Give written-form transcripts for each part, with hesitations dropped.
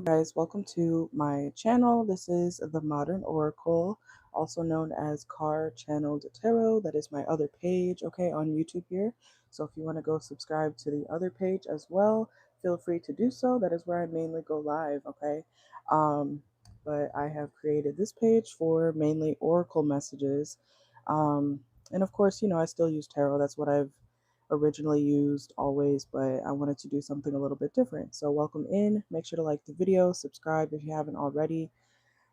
guys, welcome to my channel. This is the Modern Oracle, also known as Car Channeled Tarot. That is my other page, okay, on YouTube here. So if you want to go subscribe to the other page as well, feel free to do so. That is where I mainly go live, okay? Um, but I have created this page for mainly Oracle messages. And of course, I still use tarot. That's what I've originally used always, but I wanted to do something a little bit different. So welcome in. Make sure to like the video, subscribe if you haven't already.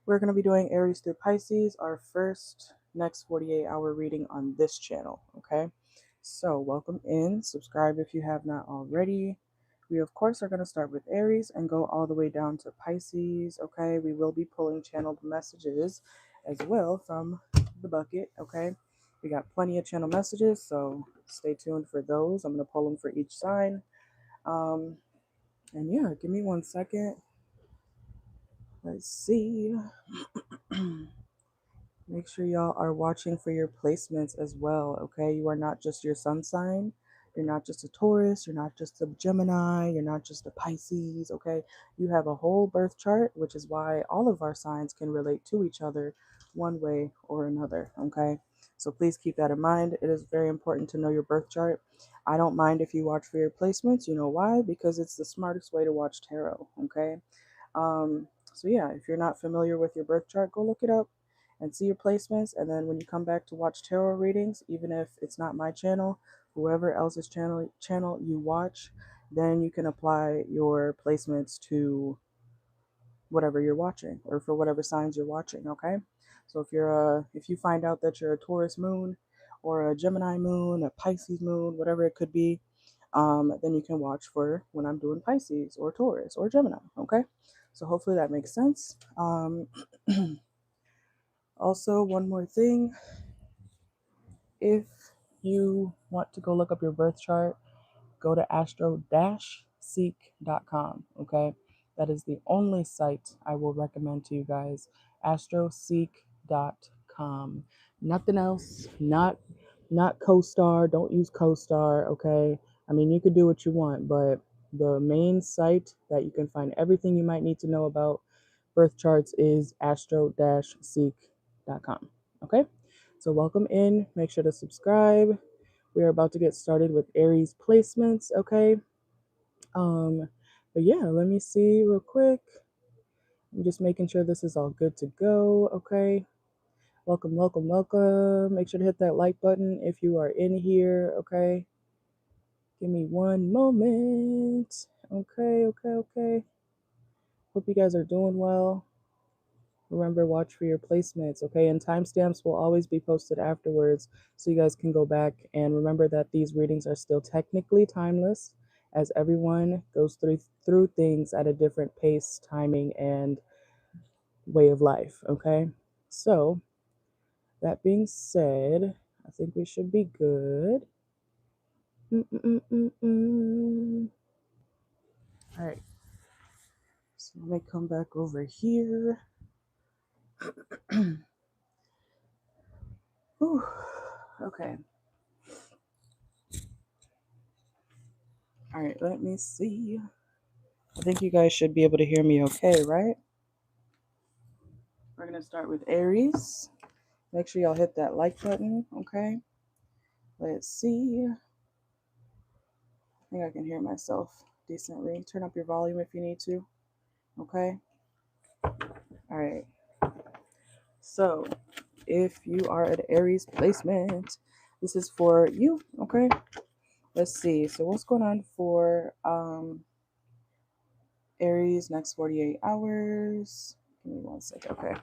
We're going to be doing Aries through Pisces, our first next 48-hour reading on this channel, okay? So welcome in. Subscribe if you have not already. We of course are going to start with Aries and go all the way down to Pisces, okay? We will be pulling channeled messages as well from the bucket, okay? We got plenty of channel messages, so stay tuned for those. I'm going to pull them for each sign. Um, and yeah, give me 1 second. Let's see. Make sure y'all are watching for your placements as well, okay? You are not just your sun sign. You're not just a Taurus. You're not just a Gemini. You're not just a Pisces, okay? You have a whole birth chart, which is why all of our signs can relate to each other one way or another, okay? So please keep that in mind. It is very important to know your birth chart. I don't mind if you watch for your placements. You know why? Because it's the smartest way to watch tarot, okay? So yeah, if you're not familiar with your birth chart, go look it up and see your placements. And then when you come back to watch tarot readings, even if it's not my channel, whoever else's channel you watch, then you can apply your placements to whatever you're watching or for whatever signs you're watching, okay? So if you find out that you're a Taurus moon or a Gemini moon, a Pisces moon, whatever it could be, then you can watch for when I'm doing Pisces or Taurus or Gemini, okay? So hopefully that makes sense. Also, one more thing, if you want to go look up your birth chart, go to astro-seek.com, okay? That is the only site I will recommend to you guys, astro-seek.com. Nothing else, not CoStar, don't use CoStar, okay? I mean, you could do what you want, but the main site that you can find everything you might need to know about birth charts is astro-seek.com, okay? So welcome in, make sure to subscribe. We are about to get started with Aries placements, okay? Um, but yeah, let me see real quick. I'm just making sure this is all good to go, okay? Welcome, welcome, welcome. Make sure to hit that like button if you are in here, okay? Give me one moment. Okay, okay, okay. Hope you guys are doing well. Remember, watch for your placements, okay? And timestamps will always be posted afterwards so you guys can go back. And remember that these readings are still technically timeless as everyone goes through things at a different pace, timing, and way of life, okay? So, that being said, I think we should be good. All right. So let me come back over here. Whew. Okay. All right, let me see. I think you guys should be able to hear me okay, right? We're going to start with Aries. Make sure y'all hit that like button, okay? Let's see. I think I can hear myself decently. Turn up your volume if you need to, okay? All right. So, if you are at Aries placement, this is for you, okay? Let's see. So, what's going on for Aries next 48 hours? Give me 1 second, okay?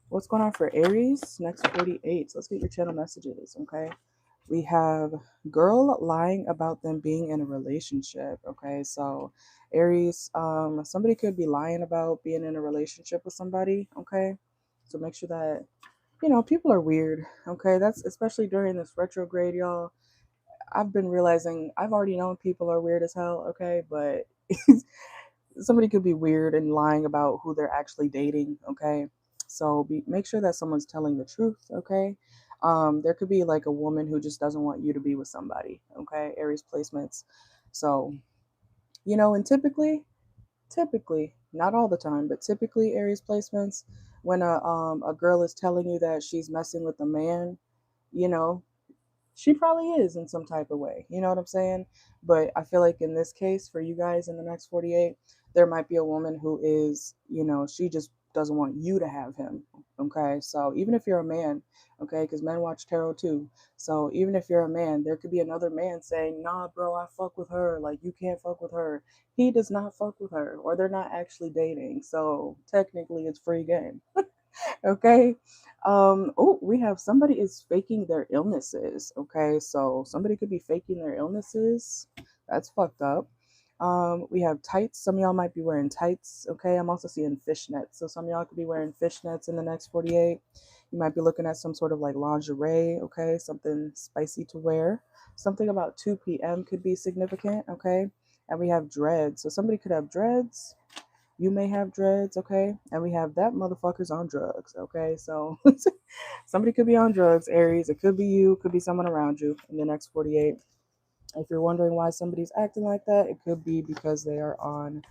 What's going on for Aries next 48? So let's get your channel messages, okay? We have girl lying about them being in a relationship, okay? So Aries, somebody could be lying about being in a relationship with somebody, okay? So make sure that, people are weird, okay? That's especially during this retrograde, y'all. I've been realizing I've already known people are weird as hell, okay? But somebody could be weird and lying about who they're actually dating, okay? So make sure that someone's telling the truth, okay? There could be like a woman who just doesn't want you to be with somebody, okay? Aries placements. So, and typically, Not all the time, but typically Aries placements, when a girl is telling you that she's messing with a man, you know, she probably is in some type of way. You know what I'm saying? But I feel like in this case, for you guys in the next 48, there might be a woman who is, she just doesn't want you to have him. Okay. So even if you're a man, okay, because men watch tarot too. So even if you're a man, there could be another man saying, nah, bro, I fuck with her. Like, you can't fuck with her. He does not fuck with her, or they're not actually dating. So technically, it's free game. Okay. Oh, we have somebody is faking their illnesses. Okay, so somebody could be faking their illnesses. That's fucked up. We have tights. Some of y'all might be wearing tights. Okay, I'm also seeing fishnets. So some of y'all could be wearing fishnets in the next 48. You might be looking at some sort of like lingerie. Okay, something spicy to wear. Something about 2 p.m. could be significant. Okay, and we have dreads. So somebody could have dreads. You may have dreads, okay? And we have that motherfucker's on drugs, okay? So somebody could be on drugs, Aries. It could be you, could be someone around you in the next 48. If you're wondering why somebody's acting like that, it could be because they are on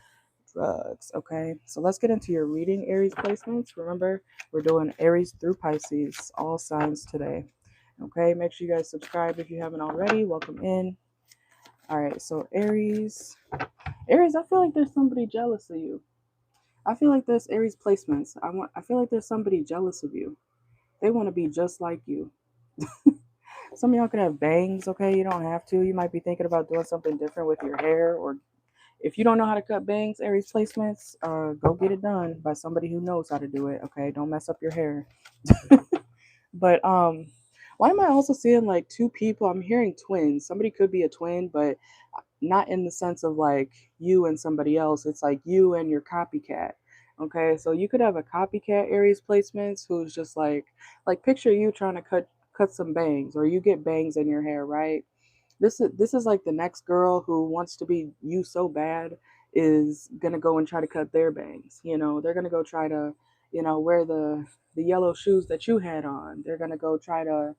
drugs, okay? So let's get into your reading, Aries placements. Remember, we're doing Aries through Pisces, all signs today, okay? Make sure you guys subscribe if you haven't already. Welcome in. All right, so Aries. Aries, I feel like there's somebody jealous of you. I feel like there's Aries placements. I feel like there's somebody jealous of you. They want to be just like you. Some of y'all could have bangs, okay? You don't have to. You might be thinking about doing something different with your hair, or if you don't know how to cut bangs, Aries placements, go get it done by somebody who knows how to do it, okay? Don't mess up your hair. But why am I also seeing like two people? I'm hearing twins. Somebody could be a twin, but not in the sense of like you and somebody else. It's like you and your copycat. Okay, so you could have a copycat Aries placements who's just like picture you trying to cut some bangs, or you get bangs in your hair, right? This is like the next girl who wants to be you so bad is gonna go and try to cut their bangs. They're gonna go try to, wear the yellow shoes that you had on. They're gonna go try to,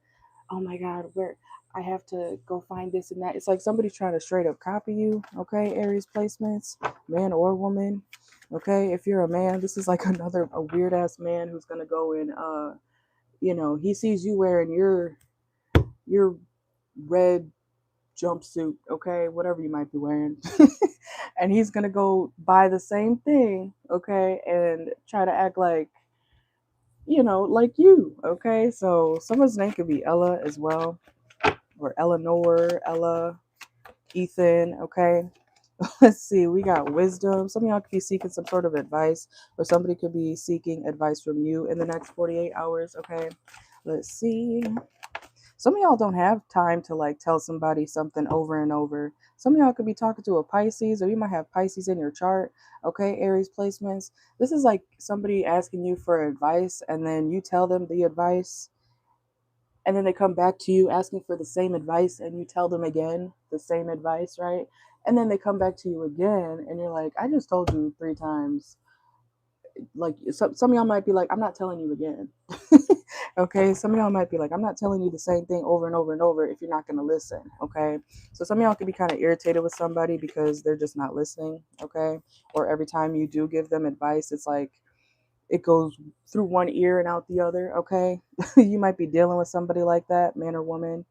oh my God, where I have to go find this and that. It's like somebody's trying to straight up copy you, okay, Aries placements, man or woman. Okay, if you're a man, this is like another a weird ass man who's gonna go and he sees you wearing your red jumpsuit, okay, whatever you might be wearing. And he's gonna go buy the same thing, okay, and try to act like you, okay? So someone's name could be Ella as well, or Eleanor, Ella, Ethan, okay? Let's see, we got wisdom. Some of y'all could be seeking some sort of advice, or somebody could be seeking advice from you in the next 48 hours, okay? Let's see. Some of y'all don't have time to like tell somebody something over and over. Some of y'all could be talking to a Pisces, or you might have Pisces in your chart, okay? Aries placements. This is like somebody asking you for advice, and then you tell them the advice, and then they come back to you asking for the same advice, and you tell them again the same advice, right? And then they come back to you again, and you're like, I just told you 3 times. Like some of y'all might be like, I'm not telling you again. Okay, some of y'all might be like, I'm not telling you the same thing over and over and over if you're not going to listen. Okay, so some of y'all could be kind of irritated with somebody because they're just not listening. Okay, or every time you do give them advice, it's like it goes through one ear and out the other. Okay, you might be dealing with somebody like that, man or woman.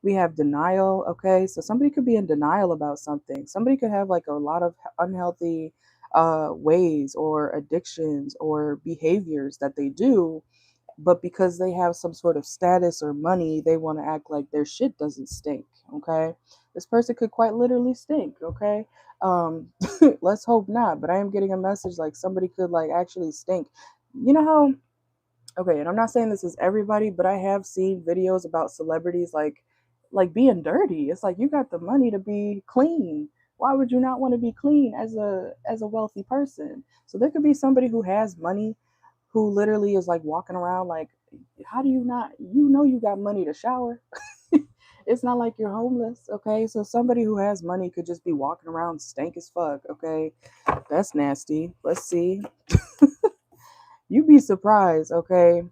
We have denial. Okay, so somebody could be in denial about something. Somebody could have like a lot of unhealthy ways or addictions or behaviors that they do, but because they have some sort of status or money, they want to act like their shit doesn't stink. Okay, this person could quite literally stink. Okay, um let's hope not, but I am getting a message like somebody could like actually stink. You know how, okay, and I'm not saying this is everybody, but I have seen videos about celebrities like being dirty. It's like you got the money to be clean. Why would you not want to be clean as a wealthy person? So there could be somebody who has money who literally is like walking around like, how do you not, you got money to shower? It's not like you're homeless, okay? So somebody who has money could just be walking around stank as fuck, okay? That's nasty. Let's see. You'd be surprised, okay?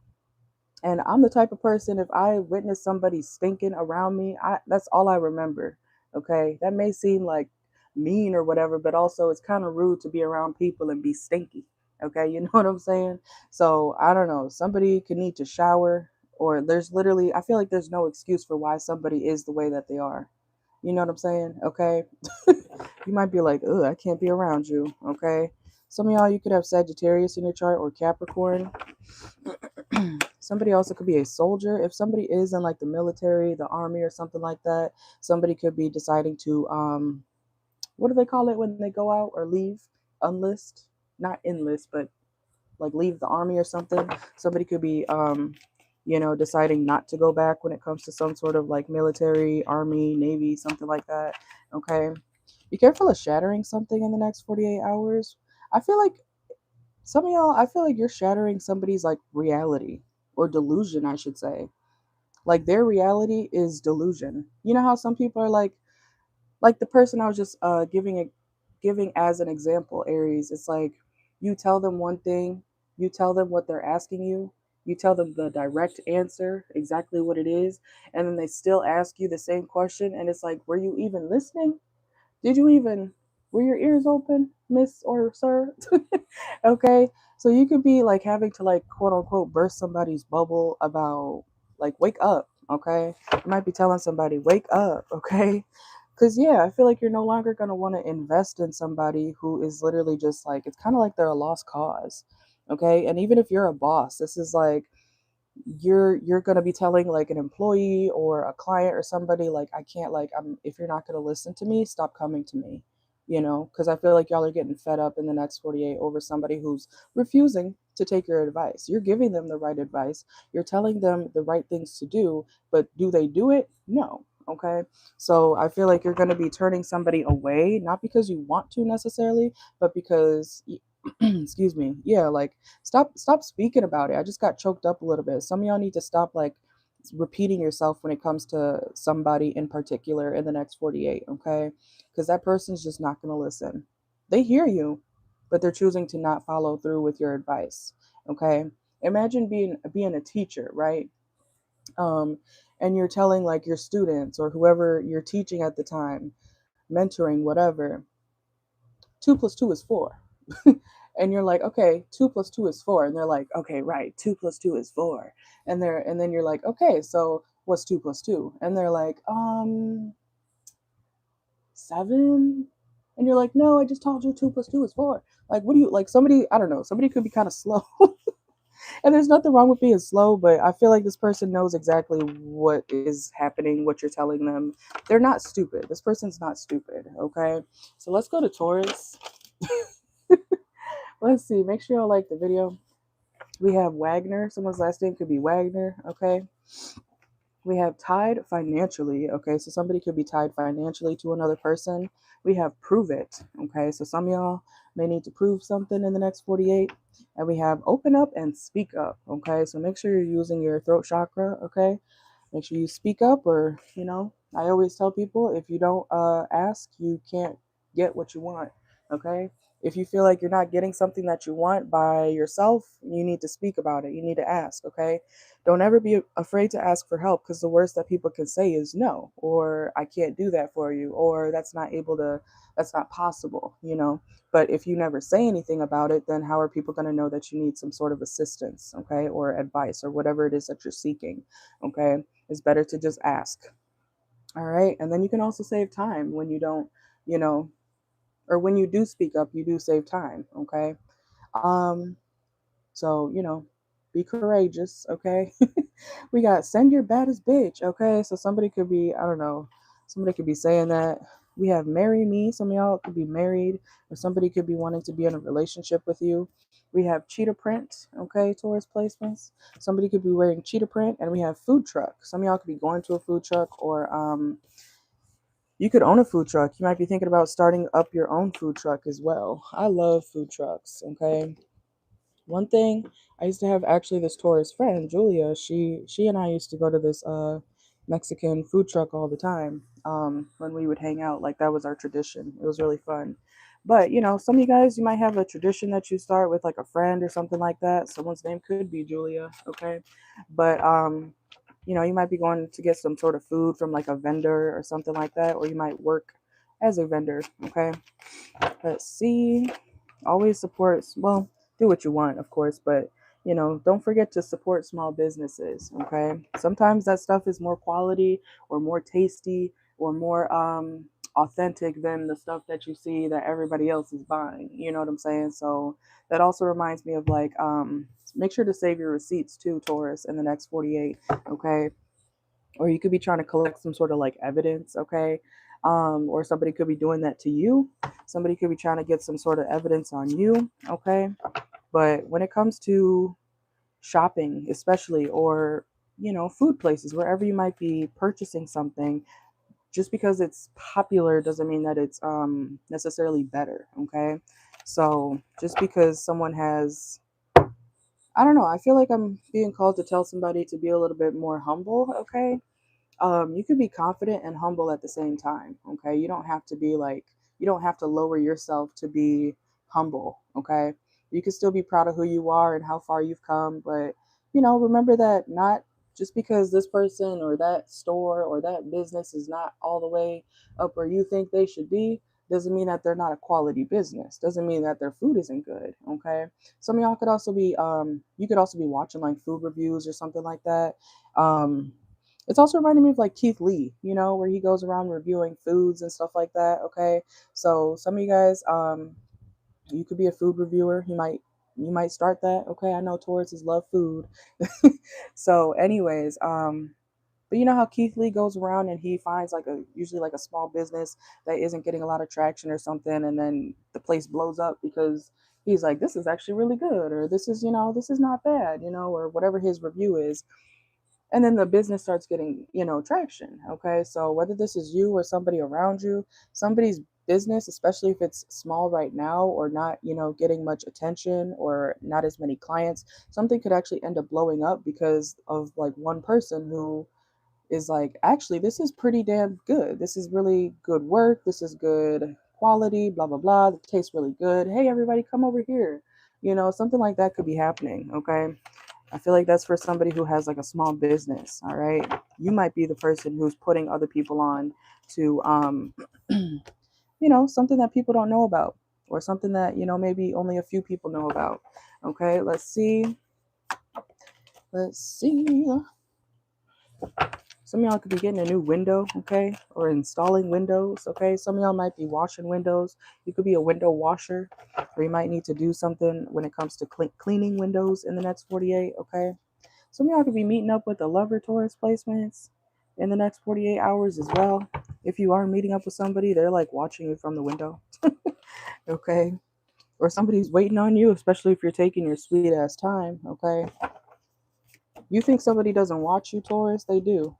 And I'm the type of person, if I witness somebody stinking around me, that's all I remember. Okay. That may seem like mean or whatever, but also it's kind of rude to be around people and be stinky. Okay, you know what I'm saying? So I don't know. Somebody could need to shower, or there's literally, I feel like there's no excuse for why somebody is the way that they are. You know what I'm saying? Okay. You might be like, ugh, I can't be around you. Okay. Some of y'all, you could have Sagittarius in your chart or Capricorn. Somebody also could be a soldier. If somebody is in like the military, the army, or something like that, somebody could be deciding to what do they call it when they go out or leave? Unlist, not enlist, but like leave the army or something. Somebody could be deciding not to go back when it comes to some sort of like military, army, navy, something like that. Okay. Be careful of shattering something in the next 48 hours. I feel like some of y'all, I feel like you're shattering somebody's like reality or delusion, I should say. Like their reality is delusion. You know how some people are like the person I was just giving as an example, Aries. It's like you tell them one thing, you tell them what they're asking you, you tell them the direct answer, exactly what it is, and then they still ask you the same question, and it's like, were you even listening? Did you even were your ears open, miss or sir? Okay. So you could be like having to like quote unquote burst somebody's bubble about like wake up, okay? You might be telling somebody, wake up, okay? Cause yeah, I feel like you're no longer gonna want to invest in somebody who is literally just like it's kind of like they're a lost cause. Okay. And even if you're a boss, this is like you're going to be telling like an employee or a client or somebody like I can't like I'm if you're not going to listen to me, stop coming to me, because I feel like y'all are getting fed up in the next 48 over somebody who's refusing to take your advice. You're giving them the right advice, you're telling them the right things to do, but do they do it? No. Okay. So I feel like you're going to be turning somebody away, not because you want to necessarily, but because excuse me, yeah, like stop speaking about it. I just got choked up a little bit. Some of y'all need to stop like repeating yourself when it comes to somebody in particular in the next 48, okay? Because that person's just not going to listen. They hear you, but they're choosing to not follow through with your advice, okay? Imagine being a teacher, right? Um and you're telling like your students or whoever you're teaching at the time, mentoring, whatever, 2 plus 2 is 4. And you're like, okay, 2 plus 2 is 4. And they're like, okay, right, 2 plus 2 is 4. And then you're like, okay, so what's 2 plus 2? And they're like, 7. And you're like, no, I just told you 2 plus 2 is 4. Like, what do you like? Somebody, I don't know, somebody could be kind of slow. And there's nothing wrong with being slow, but I feel like this person knows exactly what is happening, what you're telling them. They're not stupid. This person's not stupid, okay? So let's go to Taurus. Let's see. Make sure y'all like the video. We have Wagner. Someone's last name could be Wagner. Okay. We have tied financially. Okay. So somebody could be tied financially to another person. We have prove it. Okay. So some of y'all may need to prove something in the next 48. And we have open up and speak up. Okay. So make sure you're using your throat chakra. Okay. Make sure you speak up, or, I always tell people if you don't ask, you can't get what you want. Okay. If you feel like you're not getting something that you want by yourself, you need to speak about it. You need to ask. Okay. Don't ever be afraid to ask for help, because the worst that people can say is no, or I can't do that for you, or that's not possible. But if you never say anything about it, then how are people going to know that you need some sort of assistance, okay, or advice, or whatever it is that you're seeking, okay? It's better to just ask. All right. And then you can also save time when you don't, you know, or when you do speak up, you do save time. Okay. Um, so, be courageous. Okay. We got send your baddest bitch. Okay. So somebody could be, I don't know, somebody could be saying that. We have marry me. Some of y'all could be married, or somebody could be wanting to be in a relationship with you. We have cheetah print. Okay. Taurus placements. Somebody could be wearing cheetah print, and we have food truck. Some of y'all could be going to a food truck, or you could own a food truck. You might be thinking about starting up your own food truck as well. I love food trucks. Okay. One thing, I used to have actually this Taurus friend, Julia. She and I used to go to this Mexican food truck all the time. When we would hang out, like that was our tradition. It was really fun. But some of you guys, you might have a tradition that you start with like a friend or something like that. Someone's name could be Julia, okay? But you might be going to get some sort of food from like a vendor or something like that, or you might work as a vendor. Okay, let's see. Always supports, well, do what you want, of course, but don't forget to support small businesses. Okay, sometimes that stuff is more quality or more tasty or more authentic than the stuff that you see that everybody else is buying. You know what I'm saying? So that also reminds me of like make sure to save your receipts too, Taurus, in the next 48. Okay, or you could be trying to collect some sort of like evidence. Okay, or somebody could be doing that to you. Somebody could be trying to get some sort of evidence on you. Okay, but when it comes to shopping, especially, or food places, wherever you might be purchasing something, just because it's popular doesn't mean that it's necessarily better. Okay, so just because someone has, I don't know, I feel like I'm being called to tell somebody to be a little bit more humble. Okay, you can be confident and humble at the same time. Okay, you don't have to be like, you don't have to lower yourself to be humble. Okay, you can still be proud of who you are and how far you've come, but remember that not just because this person or that store or that business is not all the way up where you think they should be, doesn't mean that they're not a quality business, doesn't mean that their food isn't good. Okay, some of y'all could also be you could also be watching like food reviews or something like that. It's also reminding me of like Keith Lee, where he goes around reviewing foods and stuff like that. Okay, so some of you guys, you could be a food reviewer. You might start that. Okay, I know Tauruses love food. So, anyways, but you know how Keith Lee goes around and he finds like usually like a small business that isn't getting a lot of traction or something, and then the place blows up because he's like, this is actually really good, or this is not bad, or whatever his review is, and then the business starts getting traction. Okay, so whether this is you or somebody around you, somebody's business, especially if it's small right now or not getting much attention or not as many clients, something could actually end up blowing up because of like one person who is like, actually, this is pretty damn good, this is really good work, this is good quality, blah blah blah, it tastes really good, hey everybody, come over here. Something like that could be happening. Okay, I feel like that's for somebody who has like a small business. All right, you might be the person who's putting other people on to something that people don't know about, or something that maybe only a few people know about. Okay, let's see. Some of y'all could be getting a new window. Okay, or installing windows. Okay, some of y'all might be washing windows. You could be a window washer, or you might need to do something when it comes to cleaning windows in the next 48. Okay, some of y'all could be meeting up with a lover, Taurus placements, in the next 48 hours as well. If you are meeting up with somebody, they're like watching you from the window. Okay, or somebody's waiting on you, especially if you're taking your sweet ass time. Okay, you think somebody doesn't watch you, Taurus? They do.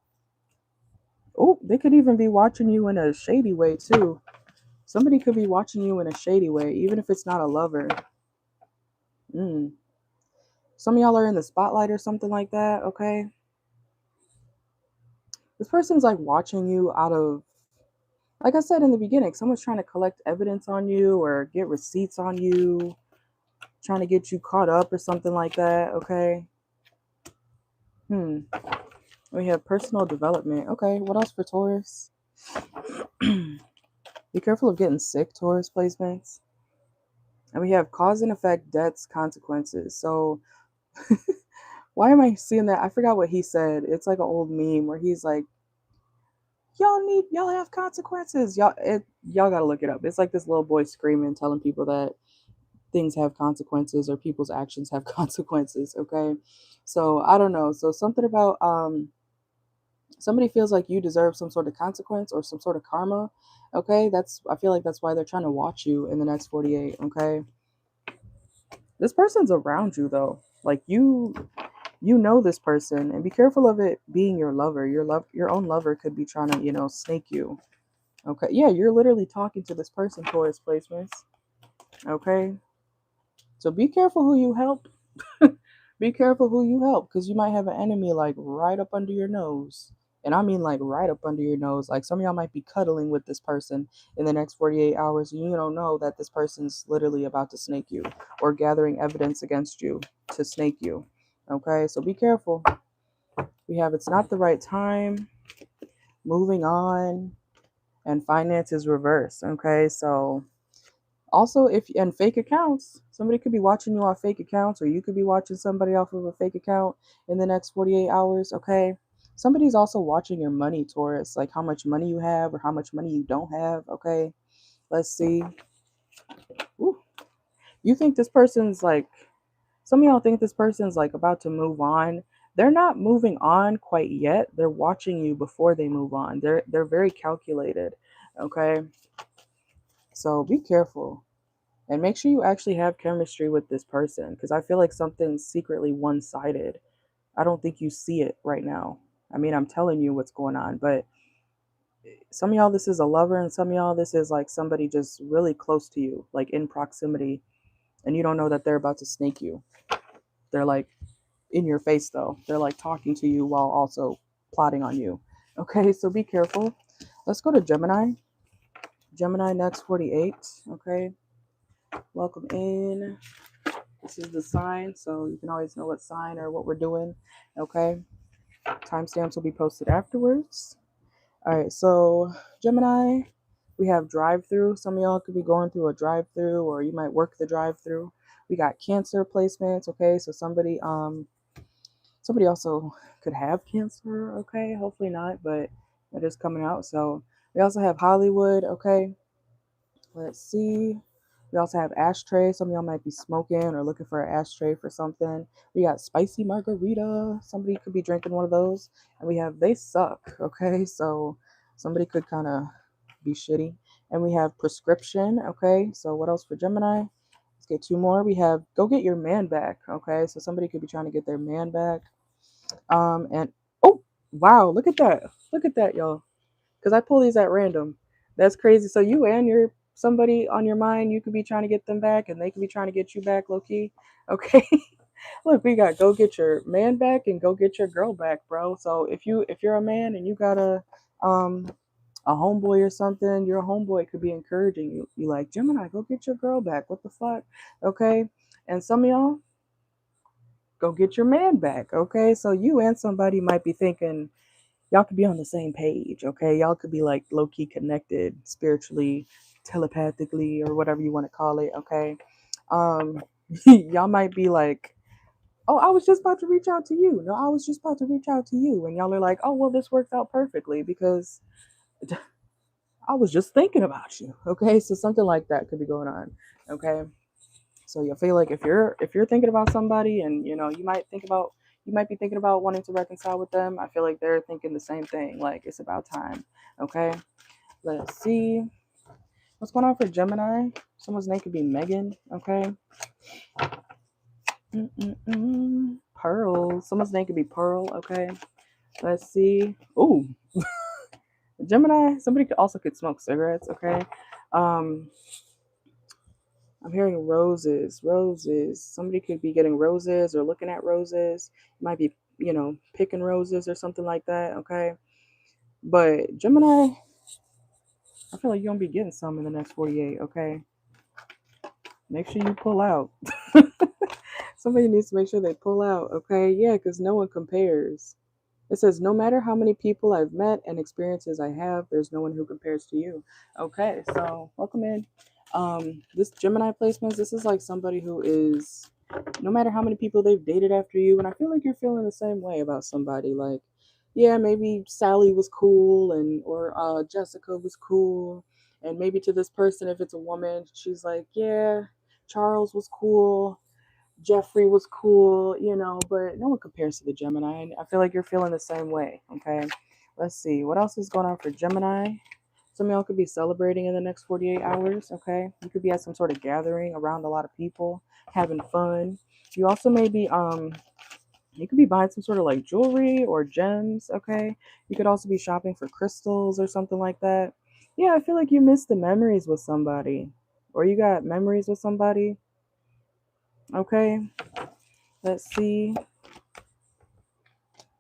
Oh, they could even be watching you in a shady way too. Somebody could be watching you in a shady way, even if it's not a lover. Mm. Some of y'all are in the spotlight or something like that. Okay, this person's like watching you out of, like I said in the beginning, someone's trying to collect evidence on you or get receipts on you, trying to get you caught up or something like that. Okay. Hmm. We have personal development. Okay. What else for Taurus? Be careful of getting sick, Taurus placements. And we have cause and effect, debts, consequences. So why am I seeing that? I forgot what he said. It's like an old meme where he's like, y'all have consequences. Y'all gotta look it up. It's like this little boy screaming, telling people that things have consequences or people's actions have consequences. Okay, so I don't know, so something about somebody feels like you deserve some sort of consequence or some sort of karma. Okay, I feel like that's why they're trying to watch you in the next 48. Okay, this person's around you though, like you know this person, and be careful of it being your lover. Your own lover could be trying to snake you. Okay, yeah, you're literally talking to this person, Taurus placements. Okay, so be careful who you help. Be careful who you help, because you might have an enemy like right up under your nose. And I mean like right up under your nose. Like some of y'all might be cuddling with this person in the next 48 hours, and you don't know that this person's literally about to snake you or gathering evidence against you to snake you. Okay, so be careful. We have it's not the right time, moving on. and finances reverse. Okay, so also, if and fake accounts, somebody could be watching you off fake accounts, or you could be watching somebody off of a fake account in the next 48 hours. Okay, somebody's also watching your money, Taurus, like how much money you have or how much money you don't have. Okay, let's see. Ooh. You think this person's like, some of y'all think this person's like about to move on. They're not moving on quite yet. They're watching you before they move on. They're very calculated. Okay, so be careful. And make sure you actually have chemistry with this person, because I feel like something's secretly one sided. I don't think you see it right now. I mean, I'm telling you what's going on, but some of y'all, this is a lover, and some of y'all, this is like somebody just really close to you, like in proximity, and you don't know that they're about to snake you. They're like in your face, though. They're like talking to you while also plotting on you. Okay, so be careful. Let's go to Gemini. Gemini next 48. Okay, welcome in. This is the sign, so you can always know what sign or what we're doing. Okay, timestamps will be posted afterwards. All right, so Gemini, we have drive through. Some of y'all could be going through a drive through, or you might work the drive through. We got Cancer placements. Okay, so somebody also could have Cancer. Okay, hopefully not, but that is coming out. So we also have Hollywood. Okay, let's see. We also have ashtray. Some of y'all might be smoking or looking for an ashtray for something. We got spicy margarita. Somebody could be drinking one of those. And we have they suck. Okay, so somebody could kind of be shitty. And we have prescription. Okay, so what else for Gemini? Let's get two more. We have go get your man back. Okay, so somebody could be trying to get their man back. And oh wow, look at that, y'all, because I pull these at random. That's crazy. So you and your somebody on your mind, you could be trying to get them back, and they could be trying to get you back, low key. Okay. Look, we got go get your man back and go get your girl back, bro. So if you're a man and you got a homeboy or something, your homeboy could be encouraging you. You like, Gemini, go get your girl back. What the fuck? Okay. And some of y'all, go get your man back. Okay. So you and somebody might be thinking, y'all could be on the same page, okay? Y'all could be like low key connected spiritually, telepathically, or whatever you want to call it, okay? Um, y'all might be like, oh, I was just about to reach out to you. No, I was just about to reach out to you. And y'all are like, oh, well, this worked out perfectly because I was just thinking about you, okay? So something like that could be going on, okay? So you feel like if you're thinking about somebody, and you know you might be thinking about wanting to reconcile with them. I feel like they're thinking the same thing. Like it's about time. Okay. Let's see what's going on for Gemini. Someone's name could be Megan. Okay. Pearl. Someone's name could be Pearl. Okay. Let's see. Ooh, Gemini. Somebody could also could smoke cigarettes. Okay. Um, I'm hearing roses, roses. Somebody could be getting roses or looking at roses. Might be, picking roses or something like that. Okay. But Gemini, I feel like you're going to be getting some in the next 48. Okay. Make sure you pull out. Somebody needs to make sure they pull out. Okay. Yeah. Because no one compares. It says, no matter how many people I've met and experiences I have, there's no one who compares to you. Okay, so welcome in. This Gemini placements, this is like somebody who is, no matter how many people they've dated after you, and I feel like you're feeling the same way about somebody. Like, yeah, maybe Sally was cool, and or Jessica was cool, and maybe to this person, if it's a woman, she's like, yeah, Charles was cool, Jeffrey was cool, but no one compares to the Gemini. And I feel like you're feeling the same way. Okay. Let's see. What else is going on for Gemini? Some of y'all could be celebrating in the next 48 hours. Okay. You could be at some sort of gathering around a lot of people, having fun. You also may be, you could be buying some sort of like jewelry or gems. Okay. You could also be shopping for crystals or something like that. Yeah. I feel like you missed the memories with somebody, or you got memories with somebody. Okay. Let's see.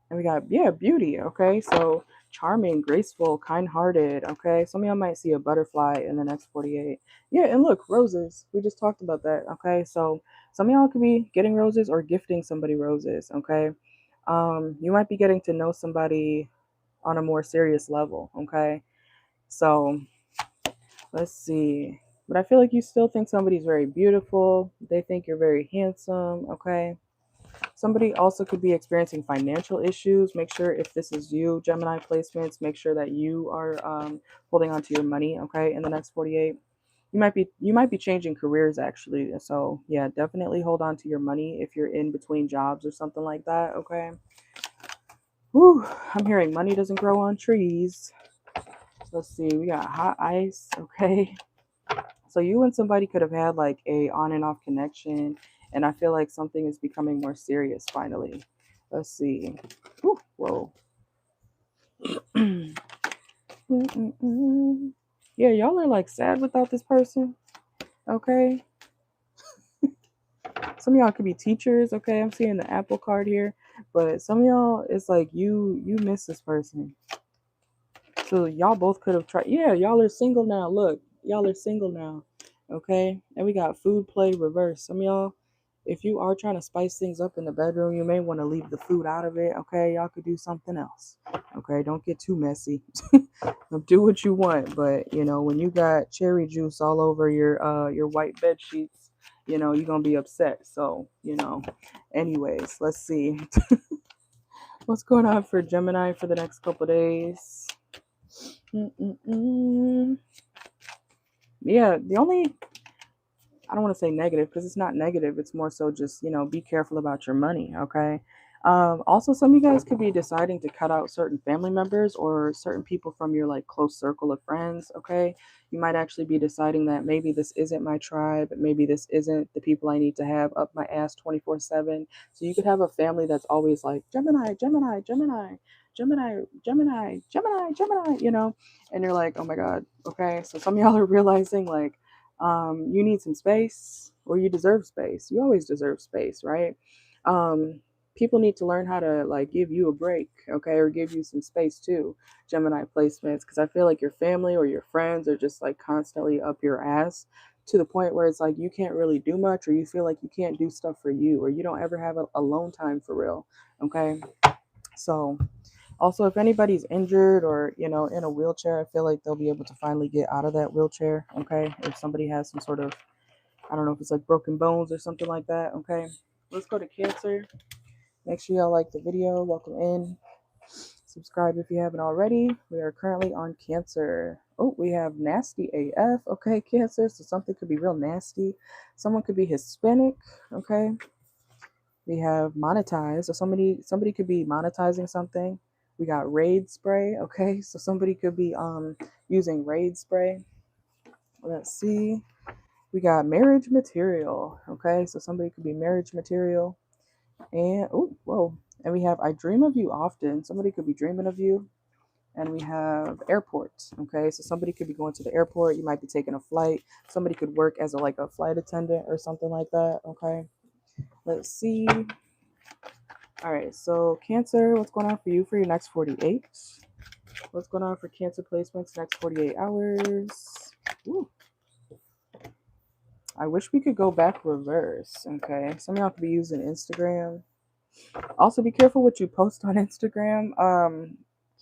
And we got, yeah, beauty. Okay. So charming, graceful, kind hearted. Okay. Some of y'all might see a butterfly in the next 48. Yeah. And look, roses. We just talked about that. Okay. So some of y'all could be getting roses or gifting somebody roses. Okay. You might be getting to know somebody on a more serious level. Okay. So let's see. But I feel like you still think somebody's very beautiful. They think you're very handsome. Okay. Somebody also could be experiencing financial issues. Make sure, if this is you, Gemini placements, make sure that you are holding on to your money. Okay. In the next 48, you might be changing careers actually. So yeah, definitely hold on to your money if you're in between jobs or something like that. Okay. Whew, I'm hearing money doesn't grow on trees. Let's see, we got hot ice. Okay. So you and somebody could have had like a on and off connection, and I feel like something is becoming more serious finally. Let's see. Whew, whoa. Yeah, y'all are like sad without this person. Okay. Some of y'all could be teachers. Okay, I'm seeing the Apple card here, but some of y'all, it's like you miss this person. So y'all both could have tried. Yeah, y'all are single now. Look, y'all are single now. Okay, and we got food play reverse. Some of y'all, if you are trying to spice things up in the bedroom, you may want to leave the food out of it. Okay, y'all could do something else. Okay, don't get too messy. Do what you want, but when you got cherry juice all over your white bed sheets, you're gonna be upset. So anyways, let's see what's going on for Gemini for the next couple days. Mm-mm-mm. Yeah, the only, I don't want to say negative because it's not negative. It's more so just, be careful about your money, okay? Also, some of you guys could be deciding to cut out certain family members or certain people from your like close circle of friends, okay? You might actually be deciding that maybe this isn't my tribe, maybe this isn't the people I need to have up my ass 24/7. So you could have a family that's always like Gemini, Gemini, Gemini, Gemini, Gemini, Gemini, Gemini, and you're like, oh my God, okay? So some of y'all are realizing like, you need some space or you deserve space. You always deserve space, right? um, People need to learn how to like give you a break, okay, or give you some space too, Gemini placements, because I feel like your family or your friends are just like constantly up your ass to the point where it's like you can't really do much, or you feel like you can't do stuff for you, or you don't ever have a alone time for real. Okay. So also, if anybody's injured or, in a wheelchair, I feel like they'll be able to finally get out of that wheelchair. Okay. If somebody has some sort of, I don't know if it's like broken bones or something like that. Okay. Let's go to Cancer. Make sure y'all like the video. Welcome in. Subscribe if you haven't already. We are currently on Cancer. Oh, we have nasty AF. Okay, Cancer. So something could be real nasty. Someone could be Hispanic. Okay. We have monetize. So somebody could be monetizing something. We got raid spray. Okay, so somebody could be using raid spray. Let's see. We got marriage material. Okay, so somebody could be marriage material. And oh, whoa. And we have I dream of you often. Somebody could be dreaming of you. And we have airport. Okay, so somebody could be going to the airport. You might be taking a flight. Somebody could work as a flight attendant or something like that. Okay, let's see. All right, so Cancer, what's going on for you for your next 48? What's going on for Cancer placements next 48 hours? Ooh. I wish we could go back reverse. Okay, some of y'all could be using Instagram. Also, be careful what you post on Instagram.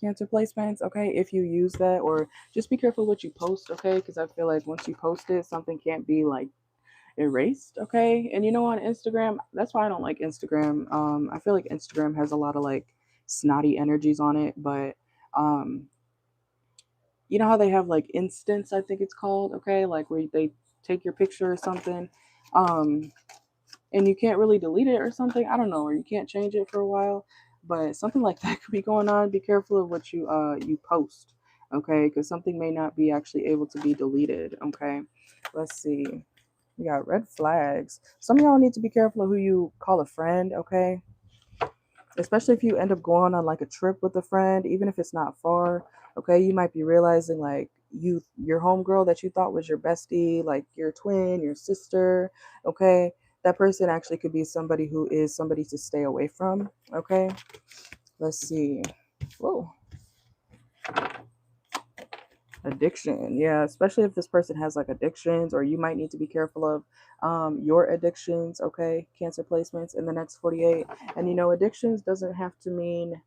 Cancer placements. Okay, if you use that, or just be careful what you post. Okay, because I feel like once you post it, something can't be like erased. Okay, and on Instagram, that's why I don't like Instagram. I feel like Instagram has a lot of like snotty energies on it, but um you know how they have like instance, I think it's called, okay, like where they take your picture or something, um and you can't really delete it or something, I don't know, or you can't change it for a while, but something like that could be going on. Be careful of what you post, okay, because something may not be actually able to be deleted. Okay, let's see. We got red flags. Some of y'all need to be careful of who you call a friend, okay? Especially if you end up going on like a trip with a friend, even if it's not far, okay? You might be realizing like your homegirl that you thought was your bestie, like your twin, your sister, okay? That person actually could be somebody who is somebody to stay away from, okay? Let's see. Whoa. Addiction, yeah, especially if this person has like addictions, or you might need to be careful of your addictions. Okay, Cancer placements in the next 48. And addictions doesn't have to mean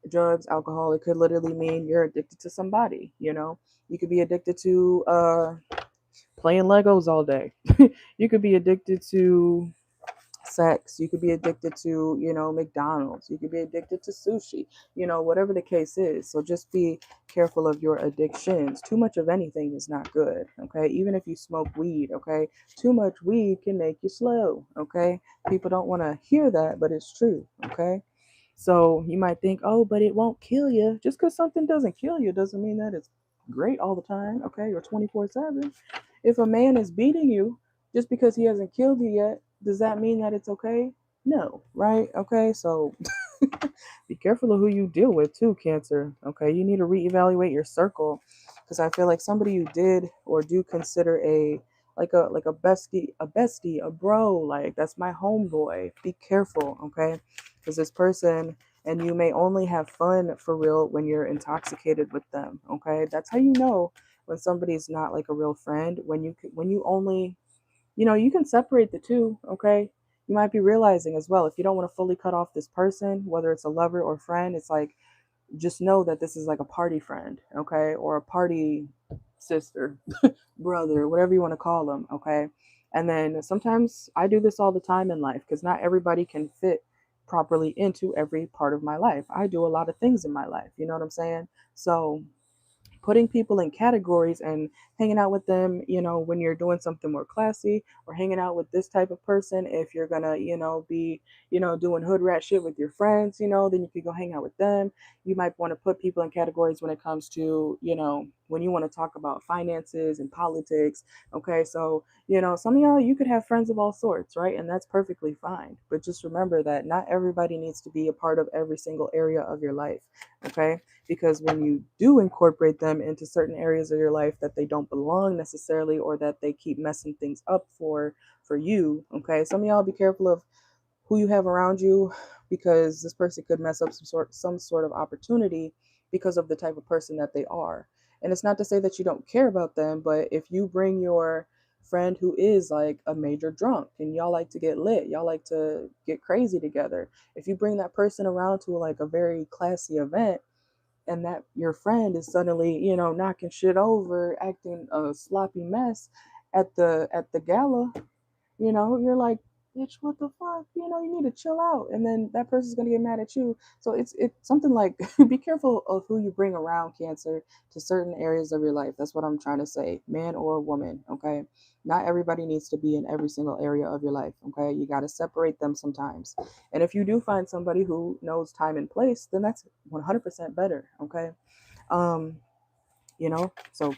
drugs, alcohol. It could literally mean you're addicted to somebody, you know. You could be addicted to playing Legos all day. You could be addicted to sex. You could be addicted to, you know, McDonald's. You could be addicted to sushi, you know, whatever the case is. So just be careful of your addictions. Too much of anything is not good, okay? Even if you smoke weed, okay? Too much weed can make you slow, okay? People don't want to hear that, but it's true, okay? So you might think, oh, but it won't kill you. Just because something doesn't kill you doesn't mean that it's great all the time, okay? Or 24/7. If a man is beating you just because he hasn't killed you yet, does that mean that it's okay? No, right? Okay, so be careful of who you deal with too, Cancer. Okay, you need to reevaluate your circle because I feel like somebody you did or do consider a bestie, a bro, like that's my homeboy. Be careful, okay? Because this person and you may only have fun for real when you're intoxicated with them, okay? That's how you know when somebody's not like a real friend, when you only, you know, you can separate the two, okay? You might be realizing as well, if you don't want to fully cut off this person, whether it's a lover or friend, it's like, just know that this is like a party friend, okay? Or a party sister, brother, whatever you want to call them, okay? And then sometimes I do this all the time in life because not everybody can fit properly into every part of my life. I do a lot of things in my life, you know what I'm saying? So putting people in categories and hanging out with them, you know, when you're doing something more classy, or hanging out with this type of person if you're gonna, you know, be, you know, doing hood rat shit with your friends, you know, then you could go hang out with them. You might want to put people in categories when it comes to, you know, when you want to talk about finances and politics. Okay, so, you know, some of y'all, you could have friends of all sorts, right? And that's perfectly fine. But just remember that not everybody needs to be a part of every single area of your life. Okay, because when you do incorporate them into certain areas of your life that they don't belong necessarily, or that they keep messing things up for you, okay, some of y'all be careful of who you have around you, because this person could mess up some sort of opportunity because of the type of person that they are. And it's not to say that you don't care about them, but if you bring your friend who is like a major drunk and y'all like to get lit, y'all like to get crazy together, if you bring that person around to like a very classy event, and that your friend is suddenly, you know, knocking shit over, acting a sloppy mess at the gala, you know, you're like, bitch, what the fuck? You know, you need to chill out. And then that person's gonna get mad at you. So it's something like be careful of who you bring around, Cancer, to certain areas of your life. That's what I'm trying to say, man or woman. Okay. Not everybody needs to be in every single area of your life. Okay. You gotta separate them sometimes. And if you do find somebody who knows time and place, then that's 100% better. Okay. Um, you know, so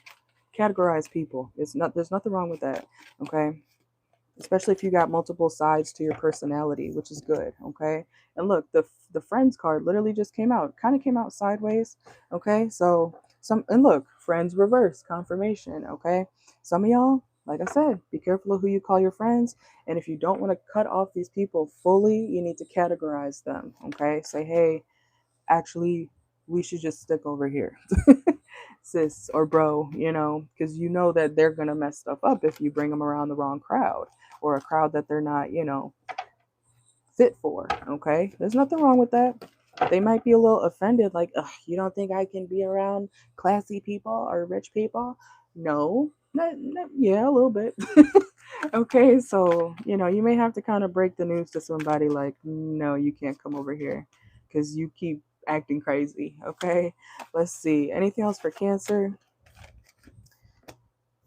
categorize people. It's not there's nothing wrong with that. Okay, especially if you got multiple sides to your personality, which is good. Okay, and look, the friends card literally just came out, kind of came out sideways. Okay, so some, and look, friends reverse confirmation. Okay, some of y'all, like I said, be careful of who you call your friends, and if you don't want to cut off these people fully, you need to categorize them. Okay, say, hey, actually, we should just stick over here, sis or bro, you know, because you know that they're going to mess stuff up if you bring them around the wrong crowd, or a crowd that they're not, you know, fit for. Okay, there's nothing wrong with that. They might be a little offended, like, ugh, you don't think I can be around classy people or rich people? No, yeah, a little bit. Okay, so, you know, you may have to kind of break the news to somebody, like, no, you can't come over here because you keep acting crazy. Okay, let's see. Anything else for Cancer?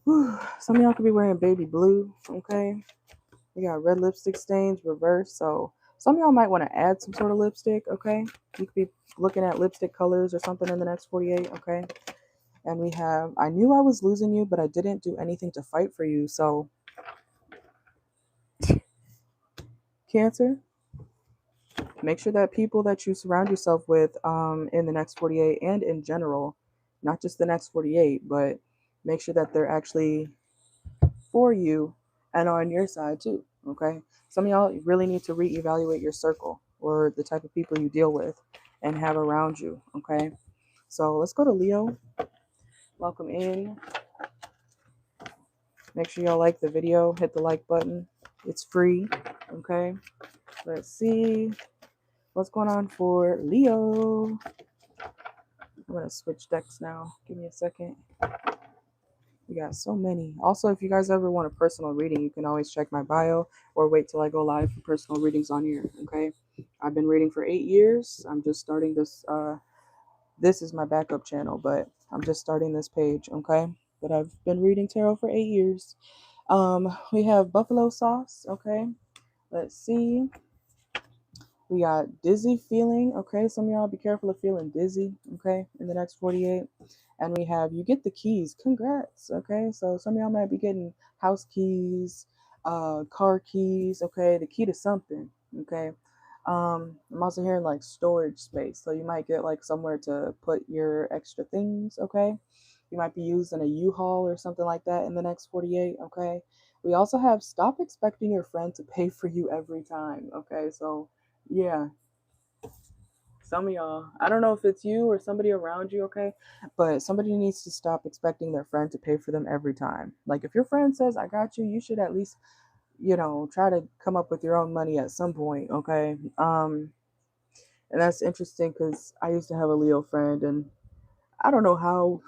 Whew. Some of y'all could be wearing baby blue. Okay, we got red lipstick stains reverse. So some of y'all might want to add some sort of lipstick. Okay, you could be looking at lipstick colors or something in the next 48. Okay, and we have, I knew I was losing you, but I didn't do anything to fight for you. So Cancer, make sure that people that you surround yourself with in the next 48 and in general, not just the next 48, but make sure that they're actually for you and on your side too. Okay, some of y'all really need to reevaluate your circle or the type of people you deal with and have around you. Okay, so let's go to Leo. Welcome in. Make sure y'all like the video, hit the like button, it's free. Okay, let's see what's going on for Leo. I'm gonna switch decks now. Give me a second. We got so many. Also, if you guys ever want a personal reading, you can always check my bio or wait till I go live for personal readings on here. Okay. I've been reading for 8 years. I'm just starting this. This is my backup channel, but I'm just starting this page. Okay. But I've been reading tarot for 8 years. We have buffalo sauce. Okay. Let's see. We got dizzy feeling. Okay, some of y'all be careful of feeling dizzy. Okay, in the next 48. And we have you get the keys. Congrats. Okay, so some of y'all might be getting house keys, car keys. Okay, the key to something. Okay. I'm also hearing like storage space, so you might get like somewhere to put your extra things. Okay, you might be using a U-Haul or something like that in the next 48. Okay. We also have stop expecting your friend to pay for you every time. Okay, so yeah, some of y'all, I don't know if it's you or somebody around you, okay? But somebody needs to stop expecting their friend to pay for them every time. Like if your friend says, I got you, you should at least, try to come up with your own money at some point, okay? And that's interesting because I used to have a Leo friend and I don't know how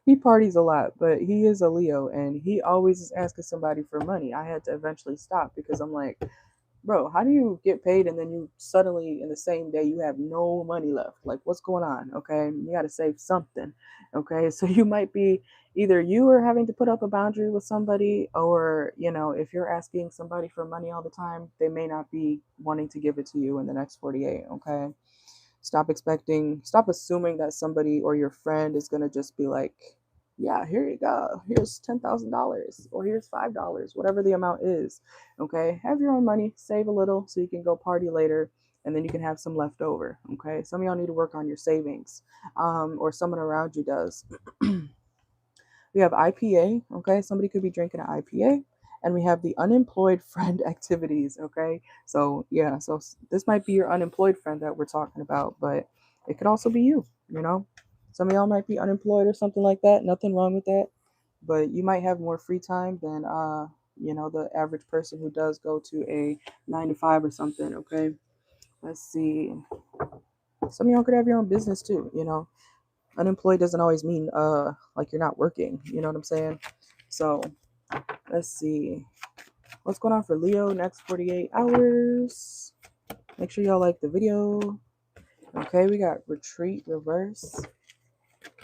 he parties a lot, but he is a Leo and he always is asking somebody for money. I had to eventually stop because I'm like, bro, how do you get paid and then you suddenly in the same day you have no money left? Like, what's going on? Okay, you got to save something. Okay, so you might be either you are having to put up a boundary with somebody, or if you're asking somebody for money all the time, they may not be wanting to give it to you in the next 48. Okay, stop assuming that somebody or your friend is going to just be like, yeah, here you go, here's $10,000 or here's $5, whatever the amount is. Okay, have your own money, save a little so you can go party later, and then you can have some left over. Okay, some of y'all need to work on your savings, or someone around you does. We have IPA, okay? Somebody could be drinking an IPA. And we have the unemployed friend activities, okay? So, yeah, so this might be your unemployed friend that we're talking about, but it could also be you. Some of y'all might be unemployed or something like that. Nothing wrong with that. But you might have more free time than, the average person who does go to a 9 to 5 or something, okay? Let's see. Some of y'all could have your own business too. Unemployed doesn't always mean like you're not working, you know what I'm saying? So let's see what's going on for Leo next 48 hours. Make sure y'all like the video. Okay, we got retreat reverse.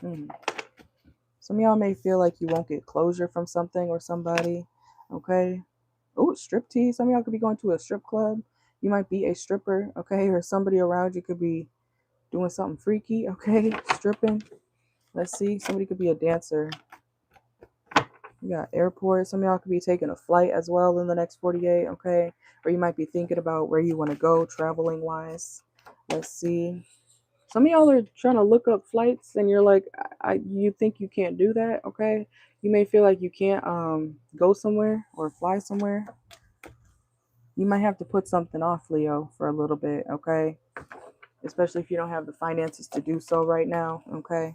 Some of y'all may feel like you won't get closure from something or somebody. Okay. Oh, strip tease. Some of y'all could be going to a strip club. You might be a stripper, okay, or somebody around you could be doing something freaky, okay, stripping. Let's see, somebody could be a dancer. We got airport. Some of y'all could be taking a flight as well in the next 48, okay? Or you might be thinking about where you want to go traveling wise. Let's see. Some of y'all are trying to look up flights and you're like, you think you can't do that, okay? You may feel like you can't go somewhere or fly somewhere. You might have to put something off, Leo, for a little bit, okay? Especially if you don't have the finances to do so right now, okay?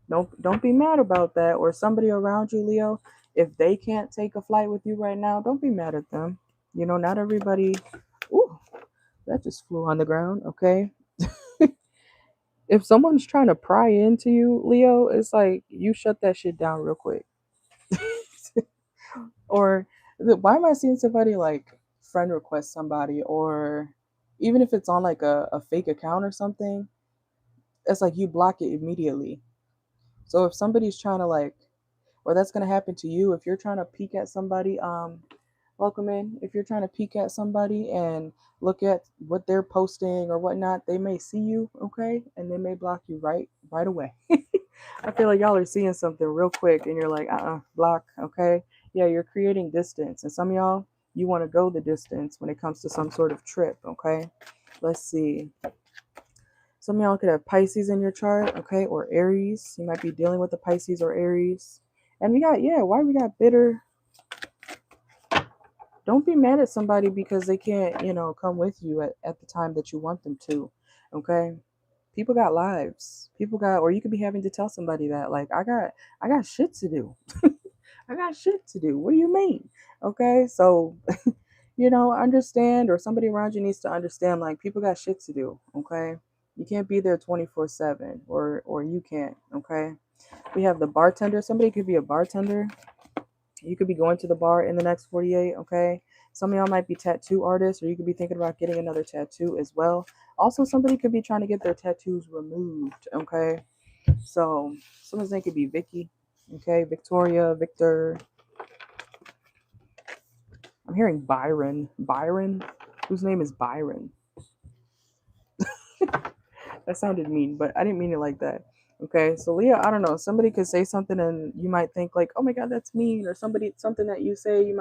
Don't be mad about that. Or somebody around you, Leo, if they can't take a flight with you right now, don't be mad at them. Not everybody. Ooh, that just flew on the ground. Okay. If someone's trying to pry into you, Leo, it's like you shut that shit down real quick. Or why am I seeing somebody like friend request somebody, or even if it's on like a fake account or something, it's like you block it immediately. So if somebody's trying to like, or that's going to happen to you if you're trying to peek at somebody, welcome in, if you're trying to peek at somebody and look at what they're posting or whatnot, they may see you, okay, and they may block you right away. I feel like y'all are seeing something real quick and you're like, block, okay. Yeah, you're creating distance, and some of y'all, you want to go the distance when it comes to some sort of trip, okay. Let's see. Some of y'all could have Pisces in your chart, okay, or Aries. You might be dealing with the Pisces or Aries. And why we got bitter? Don't be mad at somebody because they can't, come with you at the time that you want them to, okay? People got lives. Or you could be having to tell somebody that, like, I got shit to do. I got shit to do. What do you mean? Okay, so, understand, or somebody around you needs to understand, like, people got shit to do, okay? You can't be there 24/7, or you can't, okay? We have the bartender. Somebody could be a bartender. You could be going to the bar in the next 48, okay? Some of y'all might be tattoo artists, or you could be thinking about getting another tattoo as well. Also, somebody could be trying to get their tattoos removed, okay? So, someone's name could be Vicky, okay? Victoria, Victor. I'm hearing Byron. Byron? Whose name is Byron? That sounded mean, but I didn't mean it like that. Okay, so Leo, I don't know. Somebody could say something, and you might think like, "Oh my God, that's mean," or something that you say,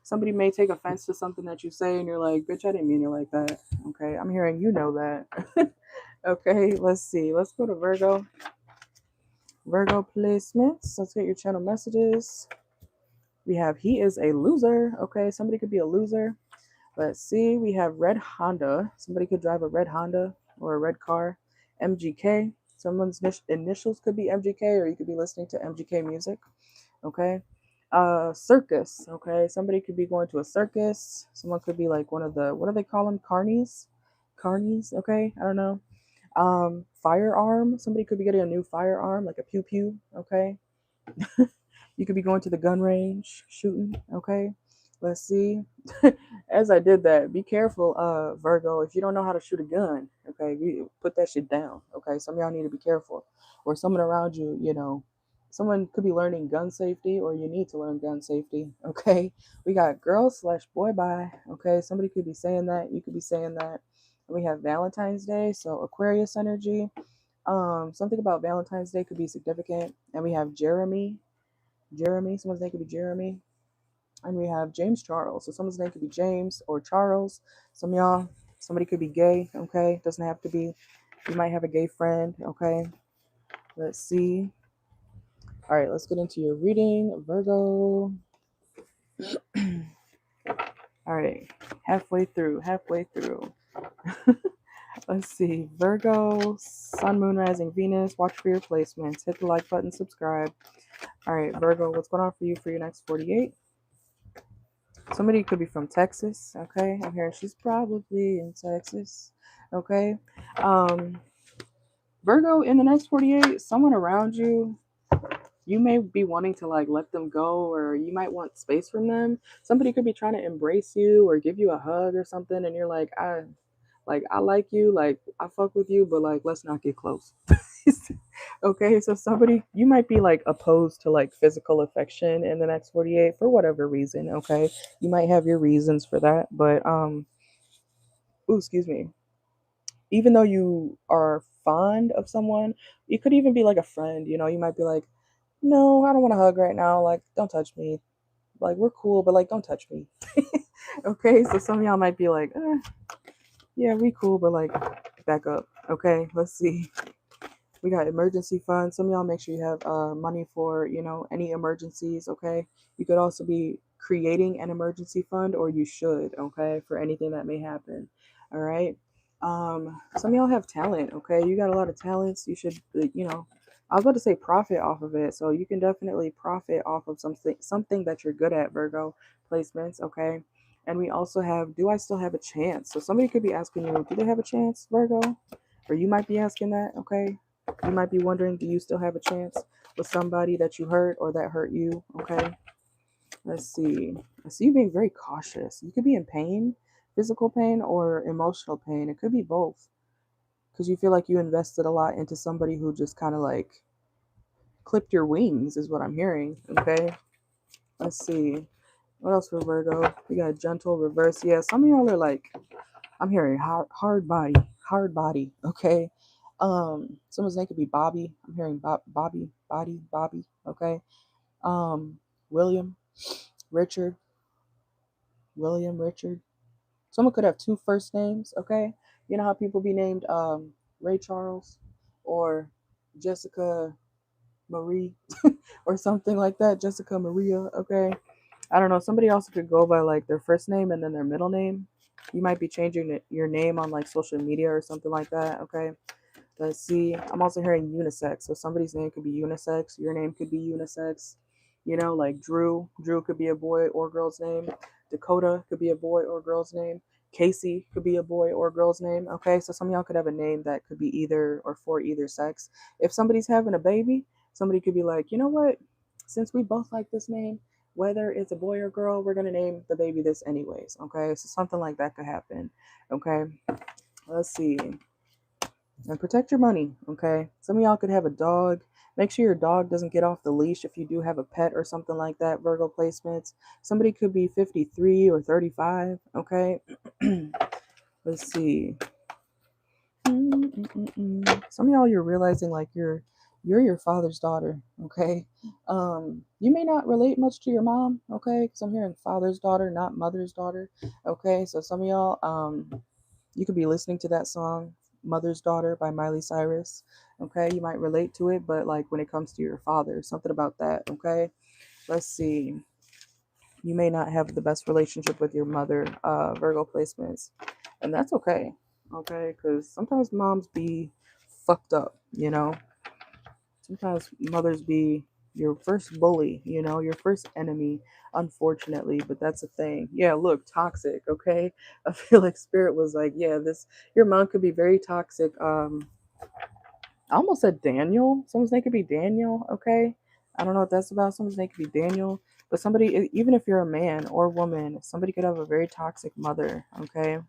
somebody may take offense to something that you say, and you're like, "Bitch, I didn't mean it like that." Okay, I'm hearing you know that. Okay, let's see. Let's go to Virgo. Virgo placements. Let's get your channel messages. We have he is a loser. Okay, somebody could be a loser. Let's see. We have red Honda. Somebody could drive a red Honda or a red car. MGK. Someone's initials could be MGK, or you could be listening to MGK music. Okay. Circus. Okay. Somebody could be going to a circus. Someone could be like one of the, what do they call them? Carnies. Carnies. Okay. I don't know. Firearm. Somebody could be getting a new firearm, like a pew pew. Okay. You could be going to the gun range shooting. Okay. Let's see. As I did that, be careful, Virgo. If you don't know how to shoot a gun, okay, you put that shit down. Okay. Some of y'all need to be careful. Or someone around you, someone could be learning gun safety, or you need to learn gun safety. Okay. We got girl/boy bye. Okay. Somebody could be saying that. You could be saying that. We have Valentine's Day, so Aquarius energy. Something about Valentine's Day could be significant. And we have Jeremy. Jeremy, someone's name could be Jeremy. And we have James Charles. So someone's name could be James or Charles. Some of y'all, somebody could be gay, okay? Doesn't have to be. You might have a gay friend, okay? Let's see. All right, let's get into your reading, Virgo. All right, halfway through. Let's see. Virgo, Sun, Moon, Rising, Venus. Watch for your placements. Hit the like button, subscribe. All right, Virgo, what's going on for you for your next 48? Somebody could be from Texas, okay? I'm hearing she's probably in Texas, okay? Um, Virgo, in the next 48, someone around you, you may be wanting to like let them go, or you might want space from them. Somebody could be trying to embrace you or give you a hug or something, and you're like, I like you, like I fuck with you, but like let's not get close. Okay, so somebody, you might be like opposed to like physical affection in the next 48 for whatever reason. Okay, you might have your reasons for that, but ooh, excuse me, even though you are fond of someone, you could even be like a friend, you might be like, no, I don't want to hug right now, like don't touch me, like we're cool, but like don't touch me. Okay, so some of y'all might be like, yeah, we cool, but like back up. Okay, let's see. We got emergency funds. Some of y'all make sure you have money for, any emergencies, okay? You could also be creating an emergency fund, or you should, okay, for anything that may happen. All right. Some of y'all have talent, okay? You got a lot of talents. You should, I was about to say profit off of it. So you can definitely profit off of something that you're good at, Virgo placements, okay? And we also have, do I still have a chance? So somebody could be asking you, do they have a chance, Virgo? Or you might be asking that, okay? You might be wondering, do you still have a chance with somebody that you hurt or that hurt you? Okay. Let's see. I see you being very cautious. You could be in pain, physical pain, or emotional pain. It could be both. Because you feel like you invested a lot into somebody who just kind of like clipped your wings, is what I'm hearing. Okay. Let's see. What else for Virgo? We got gentle, reverse. Yeah, some of y'all are like, I'm hearing hard body. Okay. Someone's name could be Bobby. I'm hearing Bobby. Okay. Um, William, Richard, William, Richard. Someone could have two first names. Okay. You know how people be named Ray Charles or Jessica Marie or something like that. Jessica Maria. Okay. I don't know. Somebody also could go by like their first name and then their middle name. You might be changing your name on like social media or something like that. Okay. Let's see. I'm also hearing unisex. So somebody's name could be unisex. Your name could be unisex. Like Drew. Drew could be a boy or girl's name. Dakota could be a boy or girl's name. Casey could be a boy or a girl's name. Okay, so some of y'all could have a name that could be either or for either sex. If somebody's having a baby, somebody could be like, you know what, since we both like this name, whether it's a boy or girl, we're gonna name the baby this anyways. Okay, so something like that could happen. Okay, let's see. And protect your money. Okay, some of y'all could have a dog. Make sure your dog doesn't get off the leash if you do have a pet or something like that. Virgo placements. Somebody could be 53 or 35. Okay, let's see. Some of y'all, you're realizing like you're your father's daughter. Okay, you may not relate much to your mom. Okay, because I'm hearing father's daughter, not mother's daughter. Okay, so some of y'all, you could be listening to that song Mother's Daughter by Miley Cyrus. Okay, you might relate to it, but like when it comes to your father, something about that. Okay, let's see. You may not have the best relationship with your mother, Virgo placements, and that's okay. Okay, because sometimes moms be fucked up, you know. Sometimes mothers be your first bully, you know, your first enemy, unfortunately, but that's a thing. Yeah, look, toxic, okay? I feel like spirit was like, yeah, this your mom could be very toxic. I almost said Daniel. Someone's name could be Daniel, okay? I don't know what that's about. Someone's name could be Daniel. But somebody, even if you're a man or woman, somebody could have a very toxic mother, okay?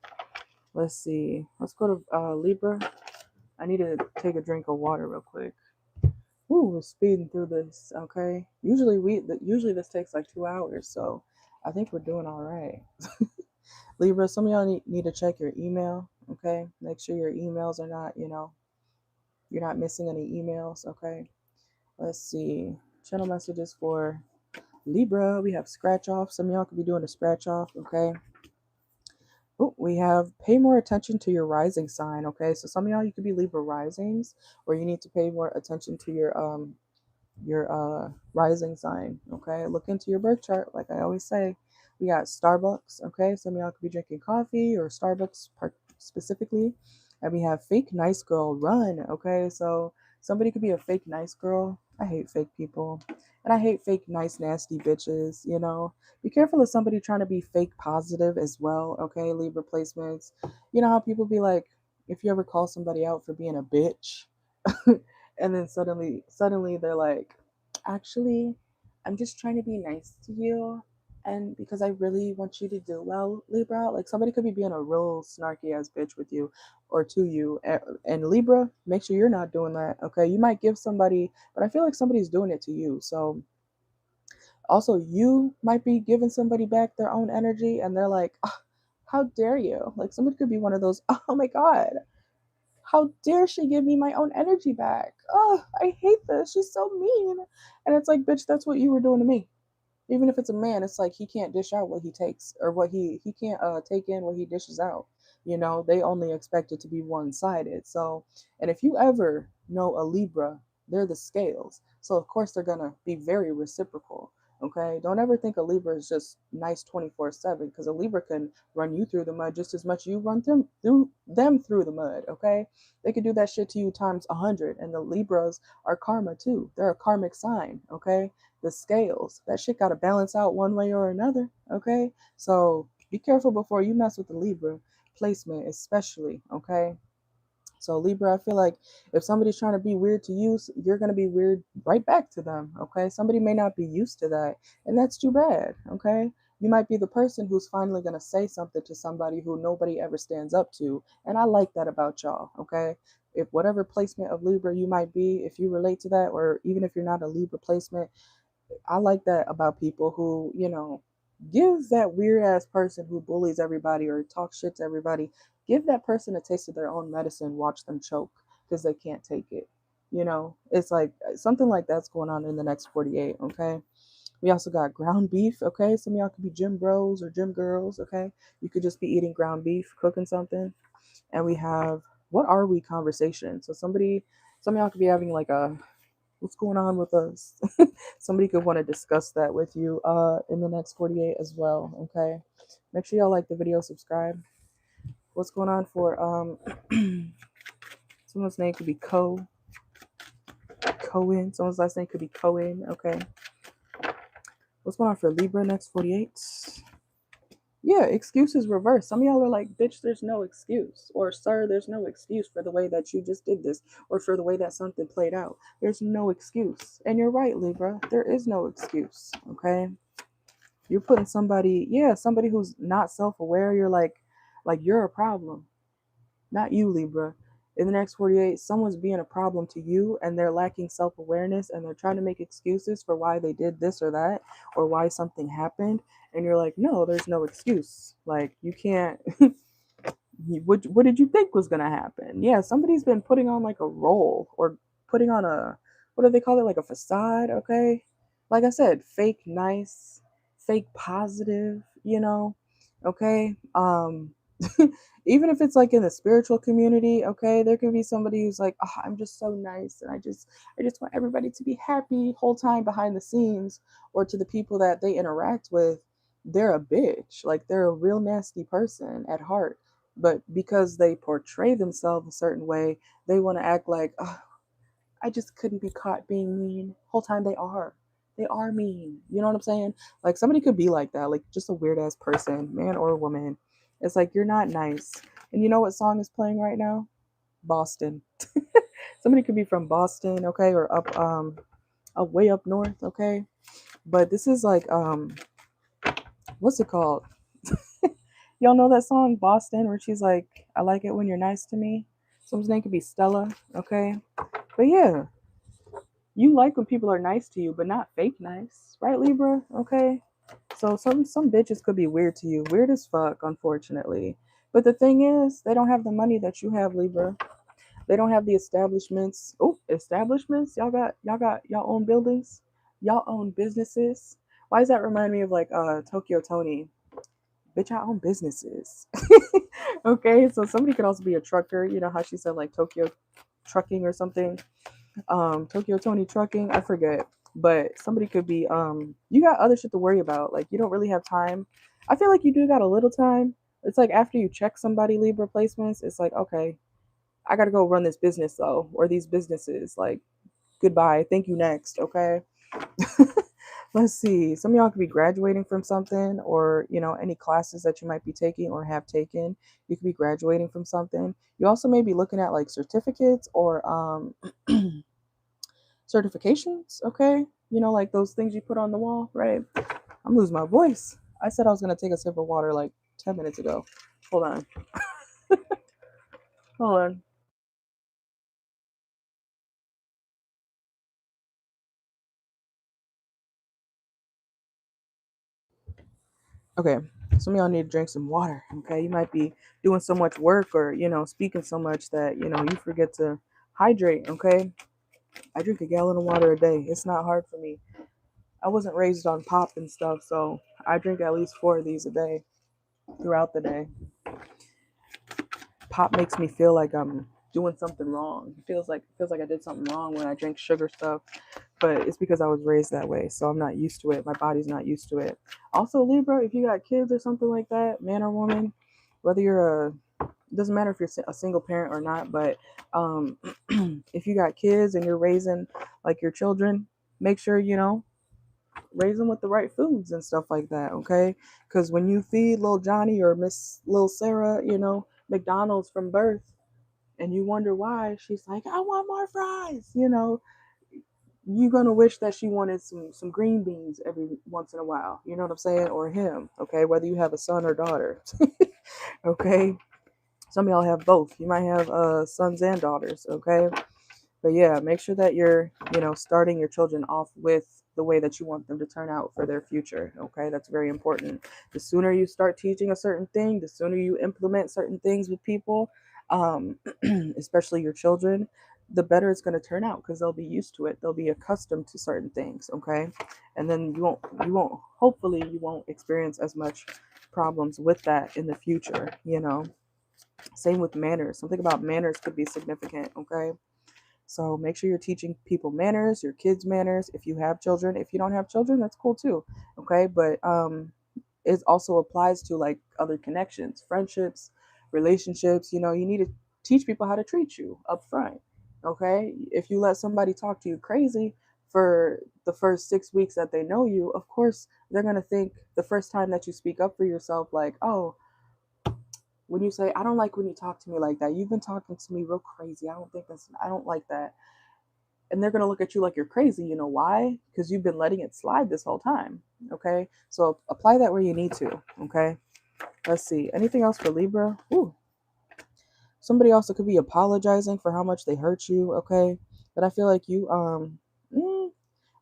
Let's see. Let's go to Libra. I need to take a drink of water real quick. Ooh, we're speeding through this, okay? Usually this takes like 2 hours, so I think we're doing all right. Libra, some of y'all need to check your email, okay? Make sure your emails are not, you're not missing any emails, okay? Let's see. Channel messages for Libra. We have scratch off. Some of y'all could be doing a scratch off, okay? Oh, we have pay more attention to your rising sign, okay? So some of y'all, you could be Libra risings, or you need to pay more attention to your rising sign. Okay, look into your birth chart like I always say. We got Starbucks. Okay, some of y'all could be drinking coffee or Starbucks specifically. And we have fake nice girl run. Okay, so somebody could be a fake nice girl. I hate fake people, and I hate fake nice nasty bitches. Be careful of somebody trying to be fake positive as well. Okay, Libra placements. You know how people be like, if you ever call somebody out for being a bitch, and then suddenly they're like, actually, I'm just trying to be nice to you, and because I really want you to do well, Libra. Like somebody could be being a real snarky ass bitch with you or to you, and Libra, make sure you're not doing that. Okay, you might give somebody, but I feel like somebody's doing it to you. So also, you might be giving somebody back their own energy, and they're like, "Ah, how dare you?" Like somebody could be one of those, oh my god, how dare she give me my own energy back? Oh, I hate this. She's so mean. And it's like, bitch, that's what you were doing to me. Even if it's a man, it's like he can't dish out what he takes, or what he can't take in what he dishes out. They only expect it to be one-sided. So, and if you ever know a Libra, they're the scales. So of course they're gonna be very reciprocal. Okay, don't ever think a Libra is just nice 24/7, because a Libra can run you through the mud just as much you run through the mud. Okay, they could do that shit to you times 100. And the Libras are karma too. They're a karmic sign. Okay, the scales. That shit got to balance out one way or another. Okay, so be careful before you mess with the Libra placement, especially. Okay, so Libra, I feel like if somebody's trying to be weird to you, you're gonna be weird right back to them. Okay, somebody may not be used to that, and that's too bad. Okay. You might be the person who's finally going to say something to somebody who nobody ever stands up to. And I like that about y'all. Okay. If whatever placement of Libra you might be, if you relate to that, or even if you're not a Libra placement, I like that about people who, give that weird ass person who bullies everybody or talks shit to everybody, give that person a taste of their own medicine, watch them choke because they can't take it. It's like something like that's going on in the next 48, okay? We also got ground beef, okay? Some of y'all could be gym bros or gym girls, okay? You could just be eating ground beef, cooking something. And we have what are we conversation. So some of y'all could be having like a what's going on with us. Somebody could want to discuss that with you in the next 48 as well. Okay, make sure y'all like the video, subscribe. What's going on for someone's name could be Cohen, someone's last name could be Cohen. Okay, what's going on for Libra next 48? Yeah, excuses reverse. Some of y'all are like, bitch, there's no excuse. Or, sir, there's no excuse for the way that you just did this or for the way that something played out. There's no excuse. And you're right, Libra. There is no excuse. Okay. You're putting somebody, yeah, somebody who's not self aware, like you're a problem. Not you, Libra. In the next 48, someone's being a problem to you and they're lacking self awareness and they're trying to make excuses for why they did this or that or why something happened. And you're like, no, there's no excuse. Like, you can't. What did you think was going to happen? Yeah, somebody's been putting on like a role or putting on a, what do they call it? Like a facade, okay? Like I said, fake nice, fake positive, okay? Even if it's like in the spiritual community, okay, there can be somebody who's like, oh, I'm just so nice and I just want everybody to be happy whole time behind the scenes, or to the people that they interact with, they're a bitch. Like they're a real nasty person at heart, but because they portray themselves a certain way, they want to act like, oh, I just couldn't be caught being mean. Whole time they are mean. You know what I'm saying? Like somebody could be like that, like just a weird ass person, man or woman. It's like you're not nice. And you know what song is playing right now? Boston. Somebody could be from Boston, okay, or up way up north, okay. But this is like what's it called? Y'all know that song Boston, where she's like, I like it when you're nice to me. Someone's name could be Stella, okay. But yeah, you like when people are nice to you, but not fake nice, right, Libra? Okay. So some bitches could be weird to you, weird as fuck, unfortunately. But the thing is, they don't have the money that you have, Libra. They don't have the establishments. Oh, establishments? Y'all own buildings? Y'all own businesses? Why does that remind me of like Tokyo Tony? Bitch, I own businesses. Okay, so somebody could also be a trucker. You know how she said like Tokyo trucking or something? Tokyo Tony trucking, I forget. But somebody could be you got other shit to worry about. Like you don't really have time. I feel like you do got a little time. It's like after you check somebody leave replacements, it's like, okay, I gotta go run this business though, or these businesses. Like, goodbye. Thank you next, okay? Let's see. Some of y'all could be graduating from something, or any classes that you might be taking or have taken. You could be graduating from something. You also may be looking at like certificates or certifications, okay? Like those things you put on the wall, right? I'm losing my voice. I said I was gonna take a sip of water like 10 minutes ago. Hold on. Hold on. Okay. Some of y'all need to drink some water. Okay. You might be doing so much work or, speaking so much that, you forget to hydrate. Okay. I drink a gallon of water a day. It's not hard for me. I wasn't raised on pop and stuff, so I drink at least 4 of these a day throughout the day. Pop makes me feel like I'm doing something wrong. It feels like I did something wrong when I drink sugar stuff, but it's because I was raised that way, so I'm not used to it. My body's not used to it. Also, Libra, if you got kids or something like that, man or woman, whether you're a it doesn't matter if you're a single parent or not, but if you got kids and you're raising like your children, make sure raise them with the right foods and stuff like that, okay? Because when you feed little Johnny or Miss Little Sarah, McDonald's from birth, and you wonder why, she's like, I want more fries, you're gonna wish that she wanted some green beans every once in a while. You know what I'm saying? Or him, okay? Whether you have a son or daughter, okay? Some of y'all have both. You might have sons and daughters, okay? But yeah, make sure that you're, starting your children off with the way that you want them to turn out for their future. Okay, that's very important. The sooner you start teaching a certain thing, the sooner you implement certain things with people, especially your children, the better it's going to turn out because they'll be used to it. They'll be accustomed to certain things. Okay, and then hopefully, you won't experience as much problems with that in the future. Same with manners. Something about manners could be significant. Okay, so make sure you're teaching people manners, your kids manners. If you have children, if you don't have children, that's cool too. Okay, but it also applies to like other connections, friendships, relationships. You need to teach people how to treat you up front. Okay, if you let somebody talk to you crazy, for the first 6 weeks that they know you, of course, they're going to think the first time that you speak up for yourself, like, oh, when you say, I don't like when you talk to me like that. You've been talking to me real crazy. I don't like that. And they're going to look at you like you're crazy. You know why? Because you've been letting it slide this whole time. Okay. So apply that where you need to. Okay. Let's see. Anything else for Libra? Ooh. Somebody also could be apologizing for how much they hurt you. Okay. But I feel like mm,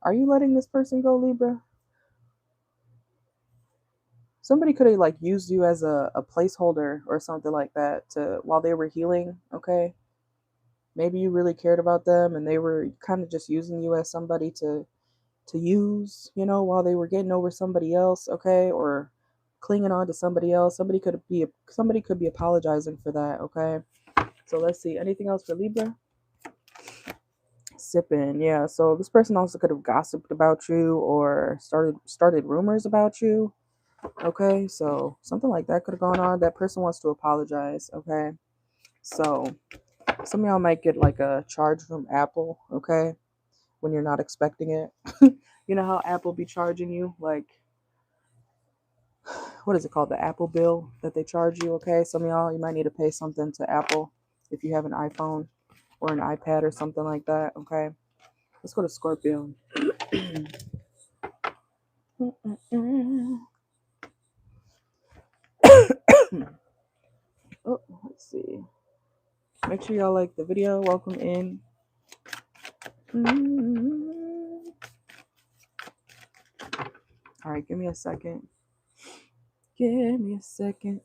are you letting this person go, Libra? Somebody could have like used you as a placeholder or something like that to while they were healing. Okay. Maybe you really cared about them and they were kind of just using you as somebody to use, while they were getting over somebody else, okay, or clinging on to somebody else. Somebody could be apologizing for that, okay. So let's see. Anything else for Libra? Sipping, yeah. So this person also could have gossiped about you or started rumors about you. Okay, so something like that could have gone on. That person wants to apologize, okay. So some of y'all might get like a charge from Apple, okay, when you're not expecting it. You know how Apple be charging you like what is it called? The Apple bill that they charge you, okay? Some of y'all, you might need to pay something to Apple if you have an iPhone or an iPad or something like that, okay? Let's go to Scorpio. Oh, let's see. Make sure y'all like the video. Welcome in. All right, give me a second. Give me a second.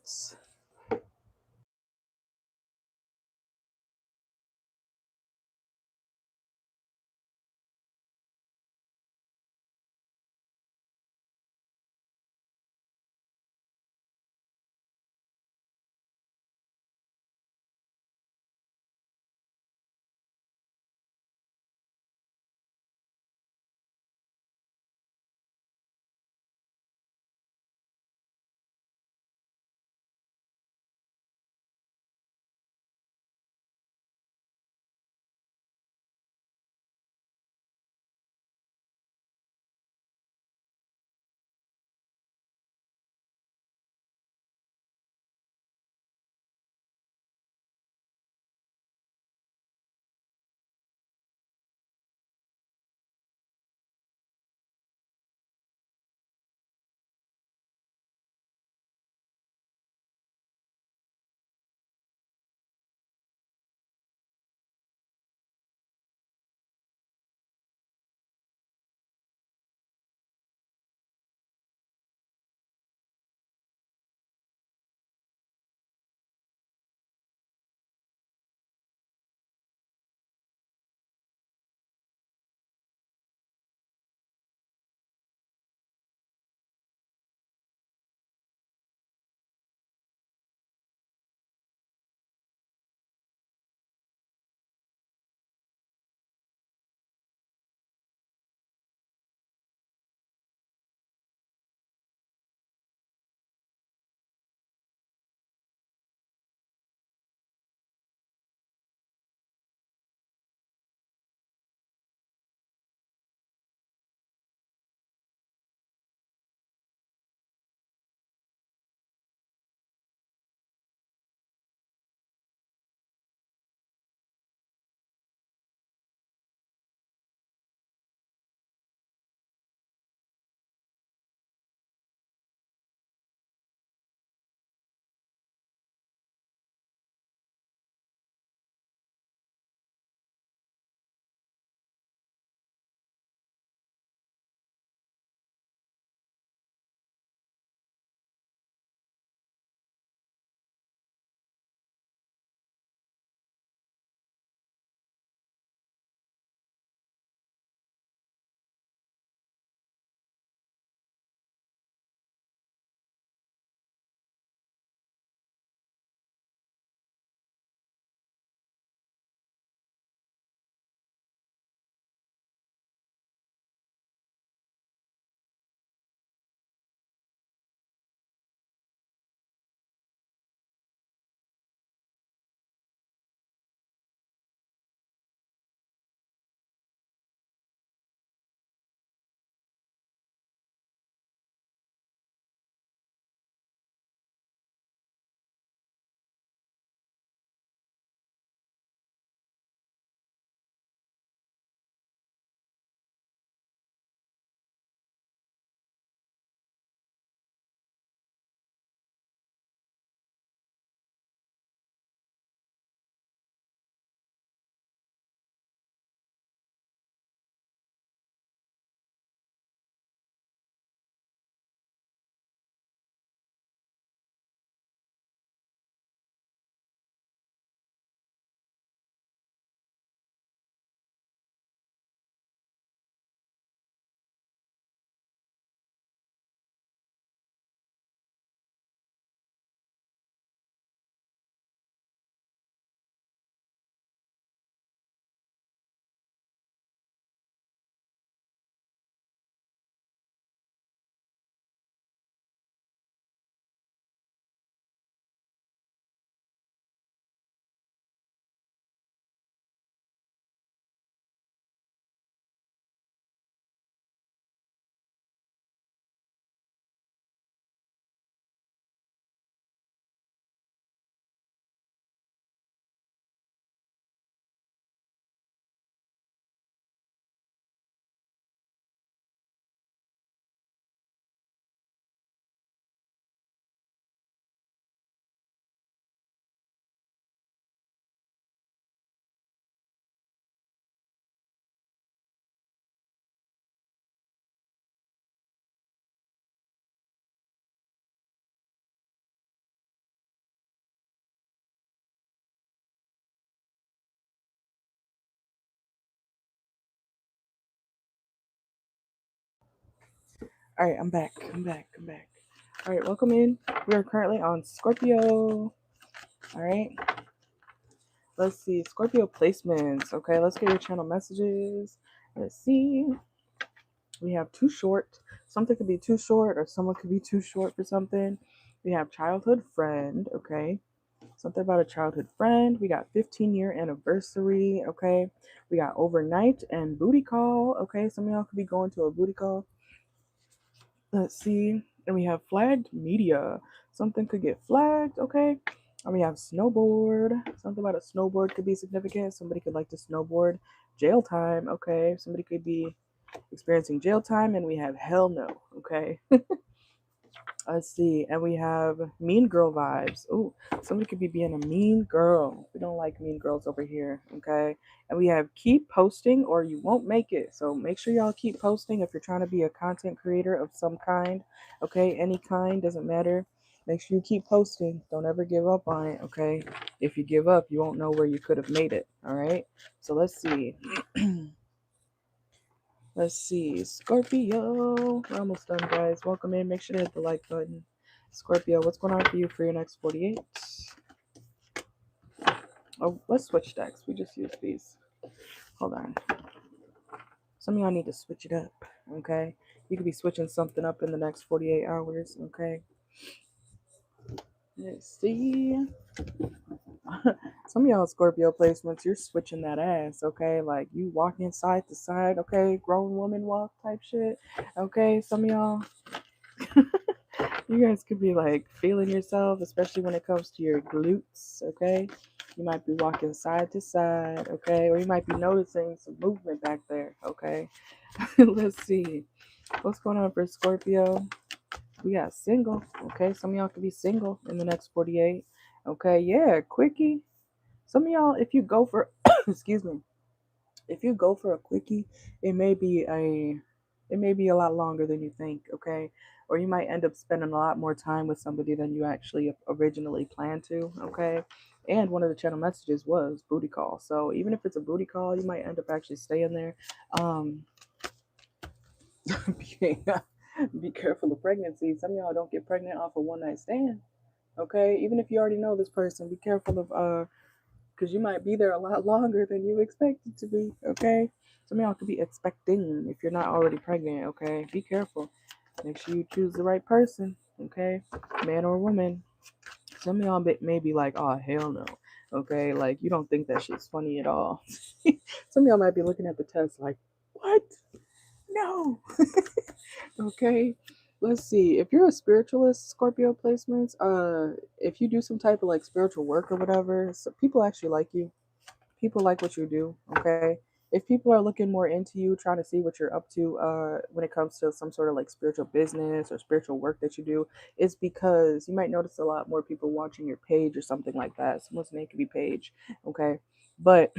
All right, I'm back. I'm back. All right, welcome in. We are currently on Scorpio. All right, let's see. Scorpio placements. Okay, let's get your channel messages. Let's see. We have too short. Something could be too short, or someone could be too short for something. We have childhood friend. Okay, something about a childhood friend. We got 15-year anniversary. Okay, we got overnight and booty call. Okay, some of y'all could be going to a booty call. Let's see. And we have flagged media. Something could get flagged, okay? And we have snowboard. Something about a snowboard could be significant. Somebody could like to snowboard. Jail time, okay? Somebody could be experiencing jail time. And we have hell no, okay? Let's see. And we have mean girl vibes. Ooh, somebody could be being a mean girl. We don't like mean girls over here. Okay. And we have keep posting or you won't make it. So make sure y'all keep posting if you're trying to be a content creator of some kind. Okay. Any kind, doesn't matter. Make sure you keep posting. Don't ever give up on it. Okay. If you give up, you won't know where you could have made it. All right. So let's see. Let's see, Scorpio. We're almost done, guys. Welcome in. Make sure to hit the like button. Scorpio, what's going on for you for your next 48? Oh, let's switch decks. We just used these. Hold on. Some of y'all need to switch it up, okay? You could be switching something up in the next 48 hours, okay? Let's see. Some of y'all Scorpio placements, you're switching that ass, okay? Like you walking side to side, okay? Grown woman walk type shit, okay? Some of y'all. You guys could be like feeling yourself, especially when it comes to your glutes, okay? You might be walking side to side, okay? Or you might be noticing some movement back there, okay? Let's see. What's going on for Scorpio? We got single, okay? Some of y'all could be single in the next 48, okay? Yeah, quickie. Some of y'all, if you go for, excuse me, if you go for a quickie, it may be a it may be a lot longer than you think, okay? Or you might end up spending a lot more time with somebody than you actually originally planned to, okay? And one of the channel messages was booty call. So even if it's a booty call, you might end up actually staying there. Um be, be careful of pregnancy. Some of y'all don't get pregnant off a one night stand. Okay? Even if you already know this person, be careful of because you might be there a lot longer than you expected to be, okay? Some of y'all could be expecting if you're not already pregnant, okay? Be careful. Make sure you choose the right person, okay? Man or woman. Some of y'all may be like, oh, hell no, okay? Like, you don't think that shit's funny at all. Some of y'all might be looking at the test like, what? No. Okay. Let's see. If you're a spiritualist, Scorpio placements, if you do some type of like spiritual work or whatever, so people actually like you. People like what you do, okay? If people are looking more into you, trying to see what you're up to when it comes to some sort of like spiritual business or spiritual work that you do, it's because you might notice a lot more people watching your page or something like that. Someone's name could be Paige, okay? But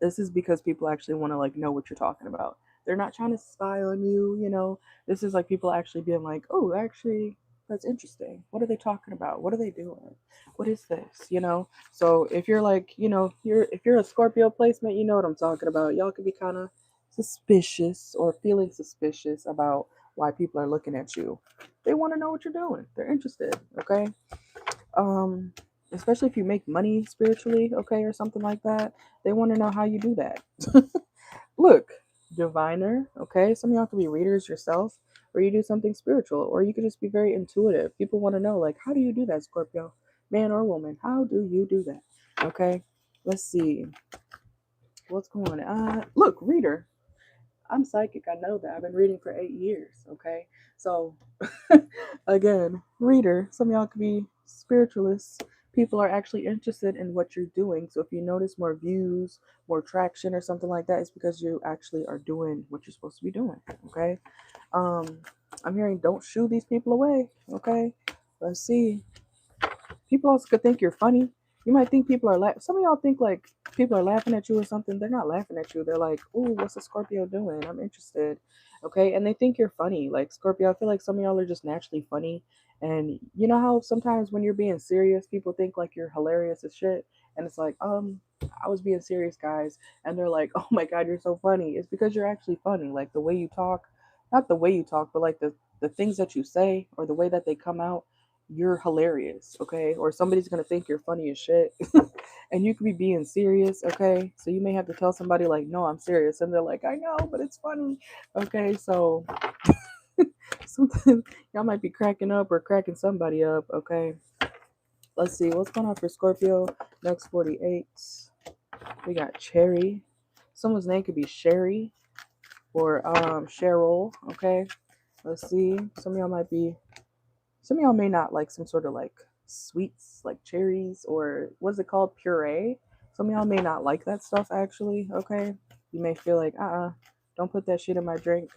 this is because people actually want to like know what you're talking about. They're not trying to spy on you, you know. This is like people actually being like, oh, actually, that's interesting. What are they talking about? What are they doing? What is this? You know. So if you're like, you know, if you're a Scorpio placement, you know what I'm talking about. Y'all could be kind of suspicious or feeling suspicious about why people are looking at you. They want to know what you're doing. They're interested. Okay. Um, Especially if you make money spiritually, okay, or something like that. They want to know how you do that. Look, diviner, okay? Some of y'all could be readers yourself, or you do something spiritual, or you could just be very intuitive. People want to know, like, how do you do that, Scorpio? Man or woman, how do you do that? Okay, let's see. What's going on? Look, reader. I'm psychic. I know that. I've been reading for 8 years. Okay. So, again, reader, some of y'all could be spiritualists. People are actually interested in what you're doing. So, if you notice more views, more traction, or something like that, it's because you actually are doing what you're supposed to be doing. Okay. Um, I'm hearing don't shoo these people away. Okay. Let's see. People also could think you're funny. You might think people are laughing. Some of y'all think like people are laughing at you or something. They're not laughing at you. They're like, "Ooh, what's a Scorpio doing? I'm interested." Okay, and they think you're funny. Like Scorpio, I feel like some of y'all are just naturally funny. And you know how sometimes when you're being serious, people think like you're hilarious as shit, and it's like, I was being serious, guys, and they're like, "Oh my god, you're so funny." It's because you're actually funny. Like the way you talk, not the way you talk, but like the things that you say or the way that they come out, you're hilarious, okay? Or somebody's gonna think you're funny as shit. And you could be being serious, okay? So you may have to tell somebody like, no, I'm serious, and they're like, I know, but it's funny. Okay, so something y'all might be cracking up or cracking somebody up, okay? Let's see what's going on for Scorpio. Next 48. We got Cherry. Someone's name could be Sherry or Cheryl, okay? Let's see. Some of y'all may not like some sort of like sweets like cherries or what is it called? Puree. Some of y'all may not like that stuff actually, okay? You may feel like, don't put that shit in my drink.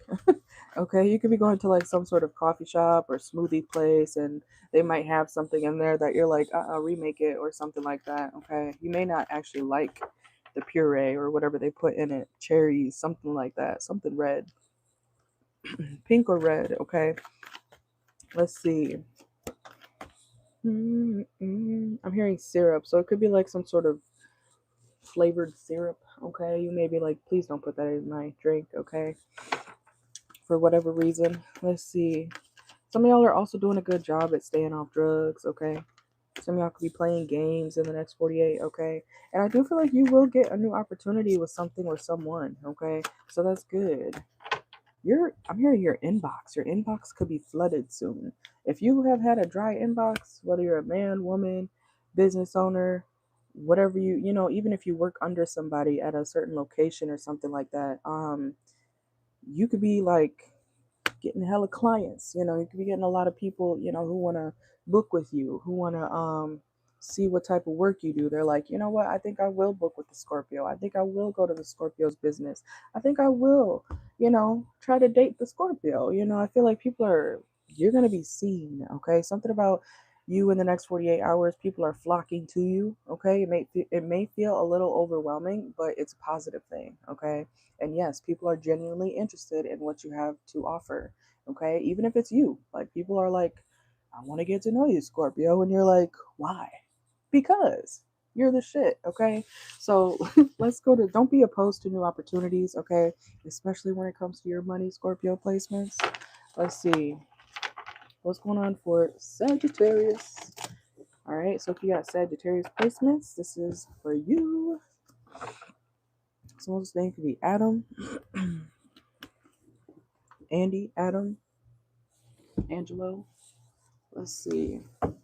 Okay, you could be going to like some sort of coffee shop or smoothie place and they might have something in there that you're like, remake it or something like that, okay? You may not actually like the puree or whatever they put in it, cherries, something like that, something red, pink or red, okay? Let's see. I'm hearing syrup, so it could be like some sort of flavored syrup. Okay, you may be like, please don't put that in my drink. Okay, for whatever reason. Let's see. Some of y'all are also doing a good job at staying off drugs. Okay, some of y'all could be playing games in the next 48. Okay, and I do feel like you will get a new opportunity with something or someone. Okay, so that's good. I'm hearing your inbox. Your inbox could be flooded soon. If you have had a dry inbox, whether you're a man, woman, business owner, whatever even if you work under somebody at a certain location or something like that, you could be like getting hella clients. You could be getting a lot of people, who want to book with you, who want to see what type of work you do. They're like, you know what? I think I will book with the Scorpio. I think I will go to the Scorpio's business. I think I will, try to date the Scorpio. I feel like you're going to be seen, okay? Something about you in the next 48 hours, people are flocking to you, okay? It may feel a little overwhelming, but it's a positive thing, okay? And yes, people are genuinely interested in what you have to offer. Okay. Even if it's you, like people are like, I want to get to know you, Scorpio. And you're like, why? Because you're the shit. Okay. So let's go to, don't be opposed to new opportunities. Okay. Especially when it comes to your money, Scorpio placements. Let's see what's going on for Sagittarius. All right. So if you got Sagittarius placements, this is for you. Someone's name could be Adam. Andy, Adam, Angelo. Let's see. All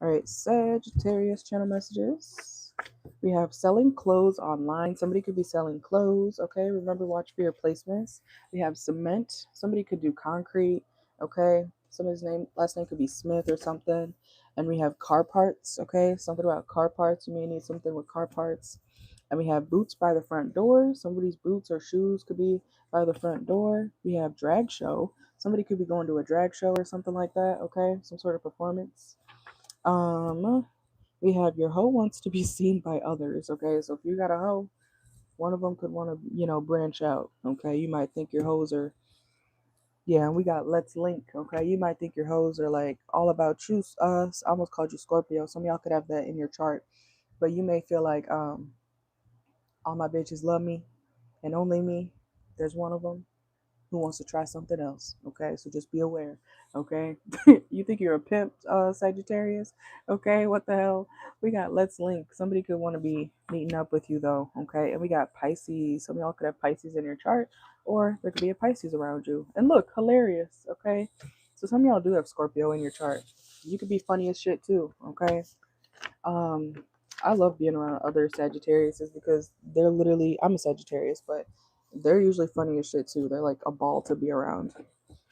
right, Sagittarius channel messages. We have selling clothes online. Somebody could be selling clothes. Okay, remember, watch for your placements. We have cement. Somebody could do concrete. Okay, somebody's last name could be Smith or something. And we have car parts. Okay, something about car parts. You may need something with car parts. And we have boots by the front door. Somebody's boots or shoes could be by the front door. We have drag show. Somebody could be going to a drag show or something like that. Okay, some sort of performance. We have your hoe wants to be seen by others. Okay, so if you got a hoe, one of them could want to, branch out. Okay, you might think your hoes are, yeah, and we got let's link. Okay, you might think your hoes are like all about you. I almost called you Scorpio. Some of y'all could have that in your chart, but you may feel like all my bitches love me and only me. There's one of them who wants to try something else. Okay, so just be aware. Okay, you think you're a pimp, Sagittarius? Okay, what the hell? We got let's link. Somebody could want to be meeting up with you though. Okay, and we got Pisces. Some of y'all could have Pisces in your chart, or there could be a Pisces around you. And look, hilarious. Okay, so some of y'all do have Scorpio in your chart. You could be funny as shit too. Okay, um, I love being around other Sagittariuses because they're literally, I'm a Sagittarius, but they're usually funny as shit too. They're like a ball to be around.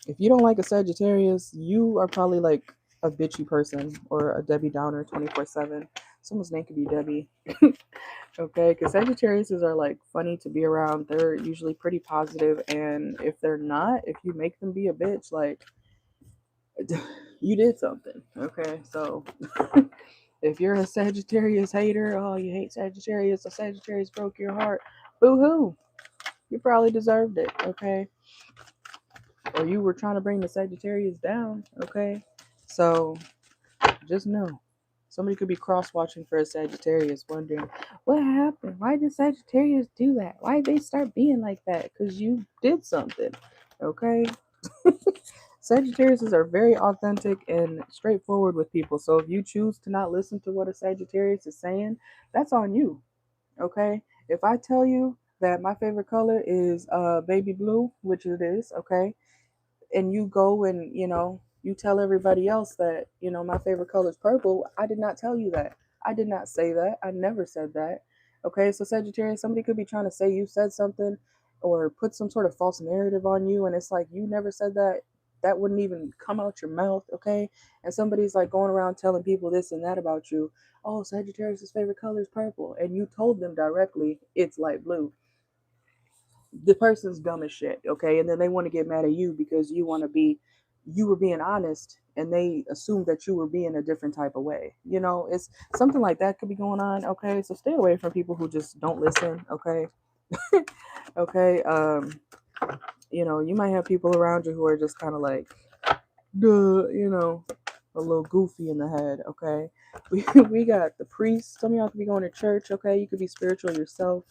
If you don't like a Sagittarius, you are probably like a bitchy person or a Debbie Downer 24/7. Someone's name could be Debbie. Okay, because Sagittariuses are like funny to be around. They're usually pretty positive, and if they're not, if you make them be a bitch, like you did something. Okay, so if you're a Sagittarius hater, oh, you hate Sagittarius, a Sagittarius broke your heart, boo hoo. You probably deserved it, okay? Or you were trying to bring the Sagittarius down, okay? So just know somebody could be cross watching for a Sagittarius, wondering what happened. Why did Sagittarius do that? Why did they start being like that? Because you did something. Okay. Sagittariuses are very authentic and straightforward with people. So if you choose to not listen to what a Sagittarius is saying, that's on you. Okay. If I tell you that my favorite color is baby blue, which it is, okay, and you go and you tell everybody else that my favorite color is purple, I did not tell you that. I did not say that. I never said that. Okay, so Sagittarius, somebody could be trying to say you said something or put some sort of false narrative on you, and it's like you never said that. That wouldn't even come out your mouth. Okay, and somebody's like going around telling people this and that about you. Oh, Sagittarius's favorite color is purple, and you told them directly it's light blue. The person's dumb as shit, okay? And then they want to get mad at you because you were being honest and they assumed that you were being a different type of way. It's something like that could be going on, okay? So stay away from people who just don't listen, okay? Okay, you might have people around you who are just kind of like, duh, a little goofy in the head, okay? We got the priest. Some of y'all could be going to church, okay? You could be spiritual yourself.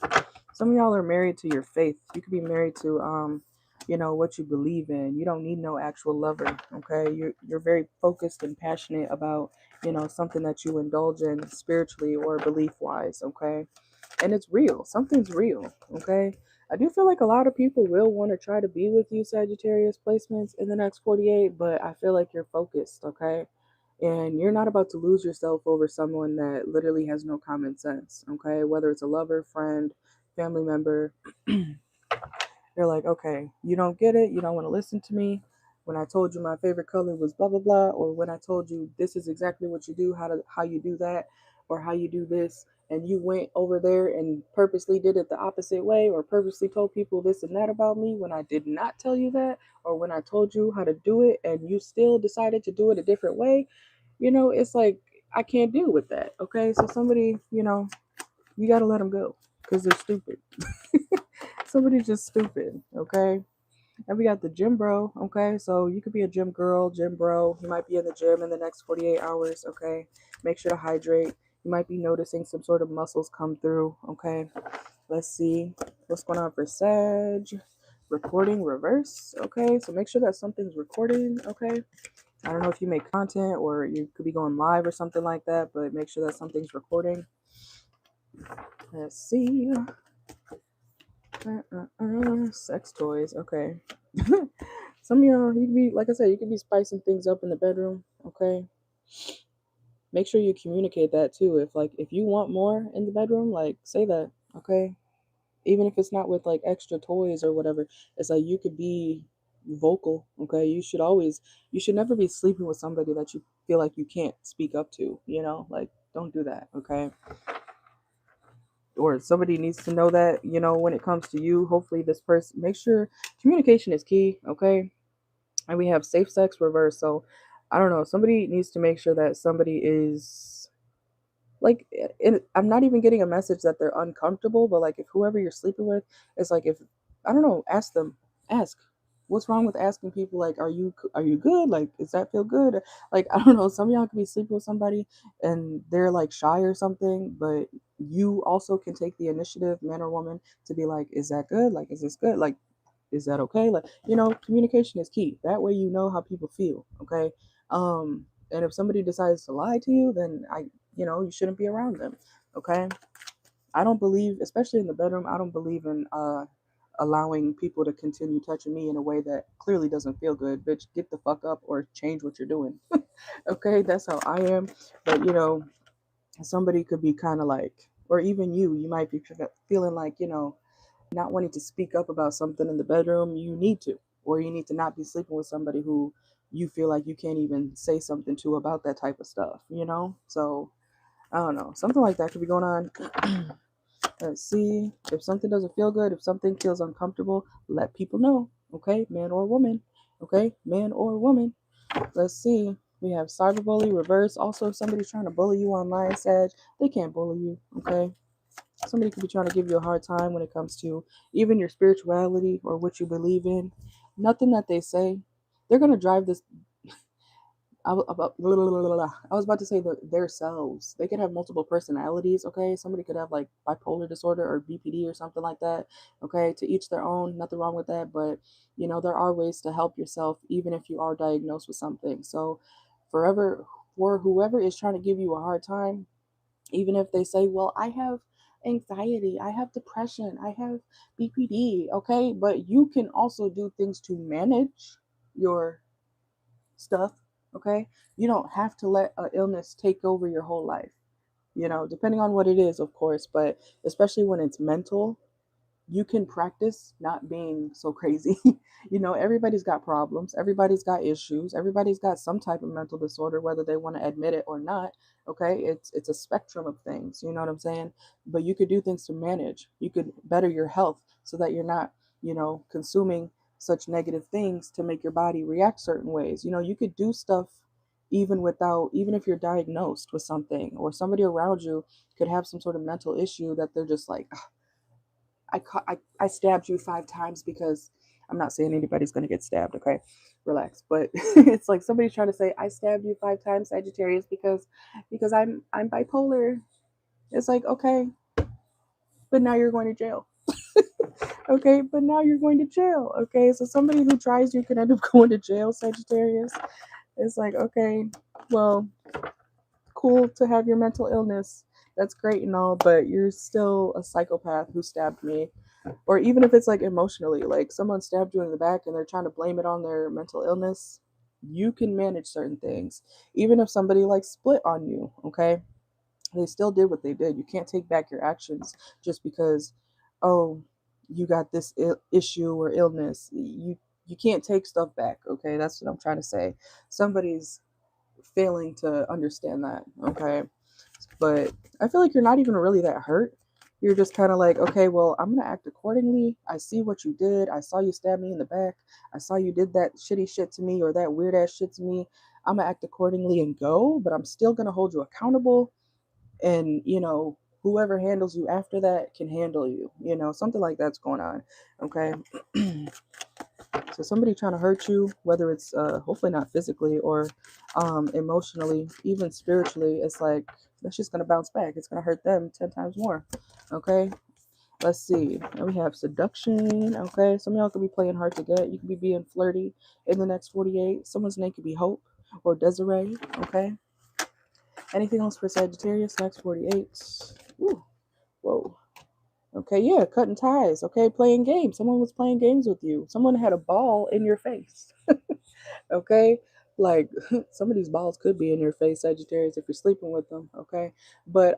Some of y'all are married to your faith. You could be married to what you believe in. You don't need no actual lover, okay? You're very focused and passionate about, something that you indulge in spiritually or belief wise, okay? And it's real. Something's real, okay? I do feel like a lot of people will want to try to be with you, Sagittarius placements, in the next 48, but I feel like you're focused, okay? And you're not about to lose yourself over someone that literally has no common sense, okay? Whether it's a lover, friend, family member, you're like, okay, you don't get it. You don't want to listen to me. When I told you my favorite color was blah blah blah, or when I told you this is exactly what you do, how you do that, or how you do this, and you went over there and purposely did it the opposite way, or purposely told people this and that about me when I did not tell you that, or when I told you how to do it and you still decided to do it a different way, it's like I can't deal with that. Okay, so somebody, you got to let them go because they're stupid. Somebody's just stupid. Okay. And we got the gym bro. Okay. So you could be a gym girl, gym bro. You might be in the gym in the next 48 hours. Okay. Make sure to hydrate. You might be noticing some sort of muscles come through. Okay. Let's see what's going on for Sag. Recording reverse. Okay. So make sure that something's recording. Okay. I don't know if you make content or you could be going live or something like that, but make sure that something's recording. Let's see. Sex toys. Okay. Some of y'all, you can be, like I said, you can be spicing things up in the bedroom. Okay. Make sure you communicate that too. If you want more in the bedroom, like say that. Okay. Even if it's not with like extra toys or whatever, it's like you could be vocal. Okay. You should never be sleeping with somebody that you feel like you can't speak up to. Like don't do that. Okay. Or somebody needs to know that, when it comes to you, hopefully this person, make sure communication is key, okay? And we have safe sex reverse. So I don't know, somebody needs to make sure that somebody is like I'm not even getting a message that they're uncomfortable, but like if whoever you're sleeping with is like, if I don't know, ask them. Ask what's wrong with asking people like, are you good, like does that feel good, like I don't know, some of y'all could be sleeping with somebody and they're like shy or something, but you also can take the initiative, man or woman, to be like, is that good, like is this good, like is that okay, like communication is key. That way you know how people feel, okay? And if somebody decides to lie to you, then you shouldn't be around them, okay? I don't believe, especially in the bedroom, I don't believe in allowing people to continue touching me in a way that clearly doesn't feel good. Bitch, get the fuck up or change what you're doing. Okay, that's how I am. But somebody could be kind of like, or even you might be feeling like, not wanting to speak up about something in the bedroom. You need to, or you need to not be sleeping with somebody who you feel like you can't even say something to about that type of stuff. So I don't know, something like that could be going on. Let's see. If something doesn't feel good, if something feels uncomfortable, let people know. Okay, man or woman. Okay, man or woman. Let's see. We have cyberbully reverse. Also, if somebody's trying to bully you online, Sag, they can't bully you. Okay. Somebody could be trying to give you a hard time when it comes to even your spirituality or what you believe in. Nothing that they say, they're gonna drive this. I was about to say their selves. They could have multiple personalities. Okay, somebody could have like bipolar disorder or BPD or something like that. Okay, to each their own. Nothing wrong with that. But there are ways to help yourself even if you are diagnosed with something. So, forever for whoever is trying to give you a hard time, even if they say, "Well, I have anxiety, I have depression, I have BPD." Okay, but you can also do things to manage your stuff. Okay, you don't have to let an illness take over your whole life, depending on what it is, of course, but especially when it's mental, you can practice not being so crazy. Everybody's got problems, everybody's got issues, everybody's got some type of mental disorder, whether they want to admit it or not. Okay, it's a spectrum of things, you know what I'm saying? But you could do things to manage. You could better your health so that you're not, consuming such negative things to make your body react certain ways. You could do stuff even if you're diagnosed with something, or somebody around you could have some sort of mental issue that they're just like, I stabbed you 5 times because I'm not saying anybody's going to get stabbed, okay? Relax. But it's like somebody's trying to say, I stabbed you 5 times, Sagittarius, because I'm bipolar. It's like, okay, but now you're going to jail. Okay, but now you're going to jail. Okay, so somebody who tries you can end up going to jail, Sagittarius. It's like, okay, well, cool to have your mental illness. That's great and all, but you're still a psychopath who stabbed me. Or even if it's like emotionally, like someone stabbed you in the back and they're trying to blame it on their mental illness, you can manage certain things. Even if somebody like split on you, okay? They still did what they did. You can't take back your actions just because, oh, you got this issue or illness. You can't take stuff back, okay? That's what I'm trying to say. Somebody's failing to understand that, okay? But I feel like you're not even really that hurt. You're just kind of like, okay, well, I'm gonna act accordingly. I see what you did. I saw you stab me in the back. I saw you did that shitty shit to me or that weird ass shit to me. I'm gonna act accordingly and go, but I'm still gonna hold you accountable. And whoever handles you after that can handle you. Something like that's going on. Okay. So somebody trying to hurt you, whether it's hopefully not physically or emotionally, even spiritually, it's like that's just gonna bounce back. It's gonna hurt them 10 times more. Okay. Let's see. And we have seduction. Okay. Some of y'all could be playing hard to get. You could be being flirty in the next 48. Someone's name could be Hope or Desiree. Okay. Anything else for Sagittarius? Next 48. Ooh. Whoa. Okay, yeah, cutting ties. Okay, playing games. Someone was playing games with you. Someone had a ball in your face. Okay, like some of these balls could be in your face, Sagittarius, if you're sleeping with them. Okay, but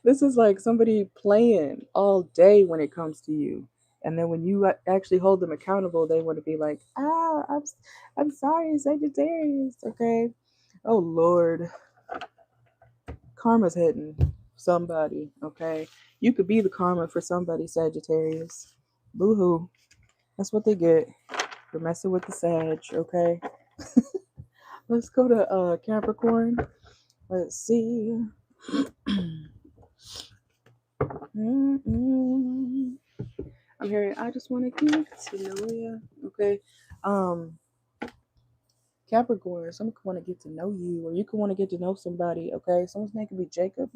this is like somebody playing all day when it comes to you, and then when you actually hold them accountable, they want to be like, I'm sorry, Sagittarius. Okay, oh Lord, karma's hitting somebody. Okay, you could be the karma for somebody, Sagittarius. Boo hoo. That's what they get for messing with the Sag. Okay, let's go to Capricorn. Let's see. Mm-mm. I'm hearing. I just want to get to know you. Okay. Um, Capricorn, someone could want to get to know you, or you could want to get to know somebody, okay? Someone's name could be Jacob.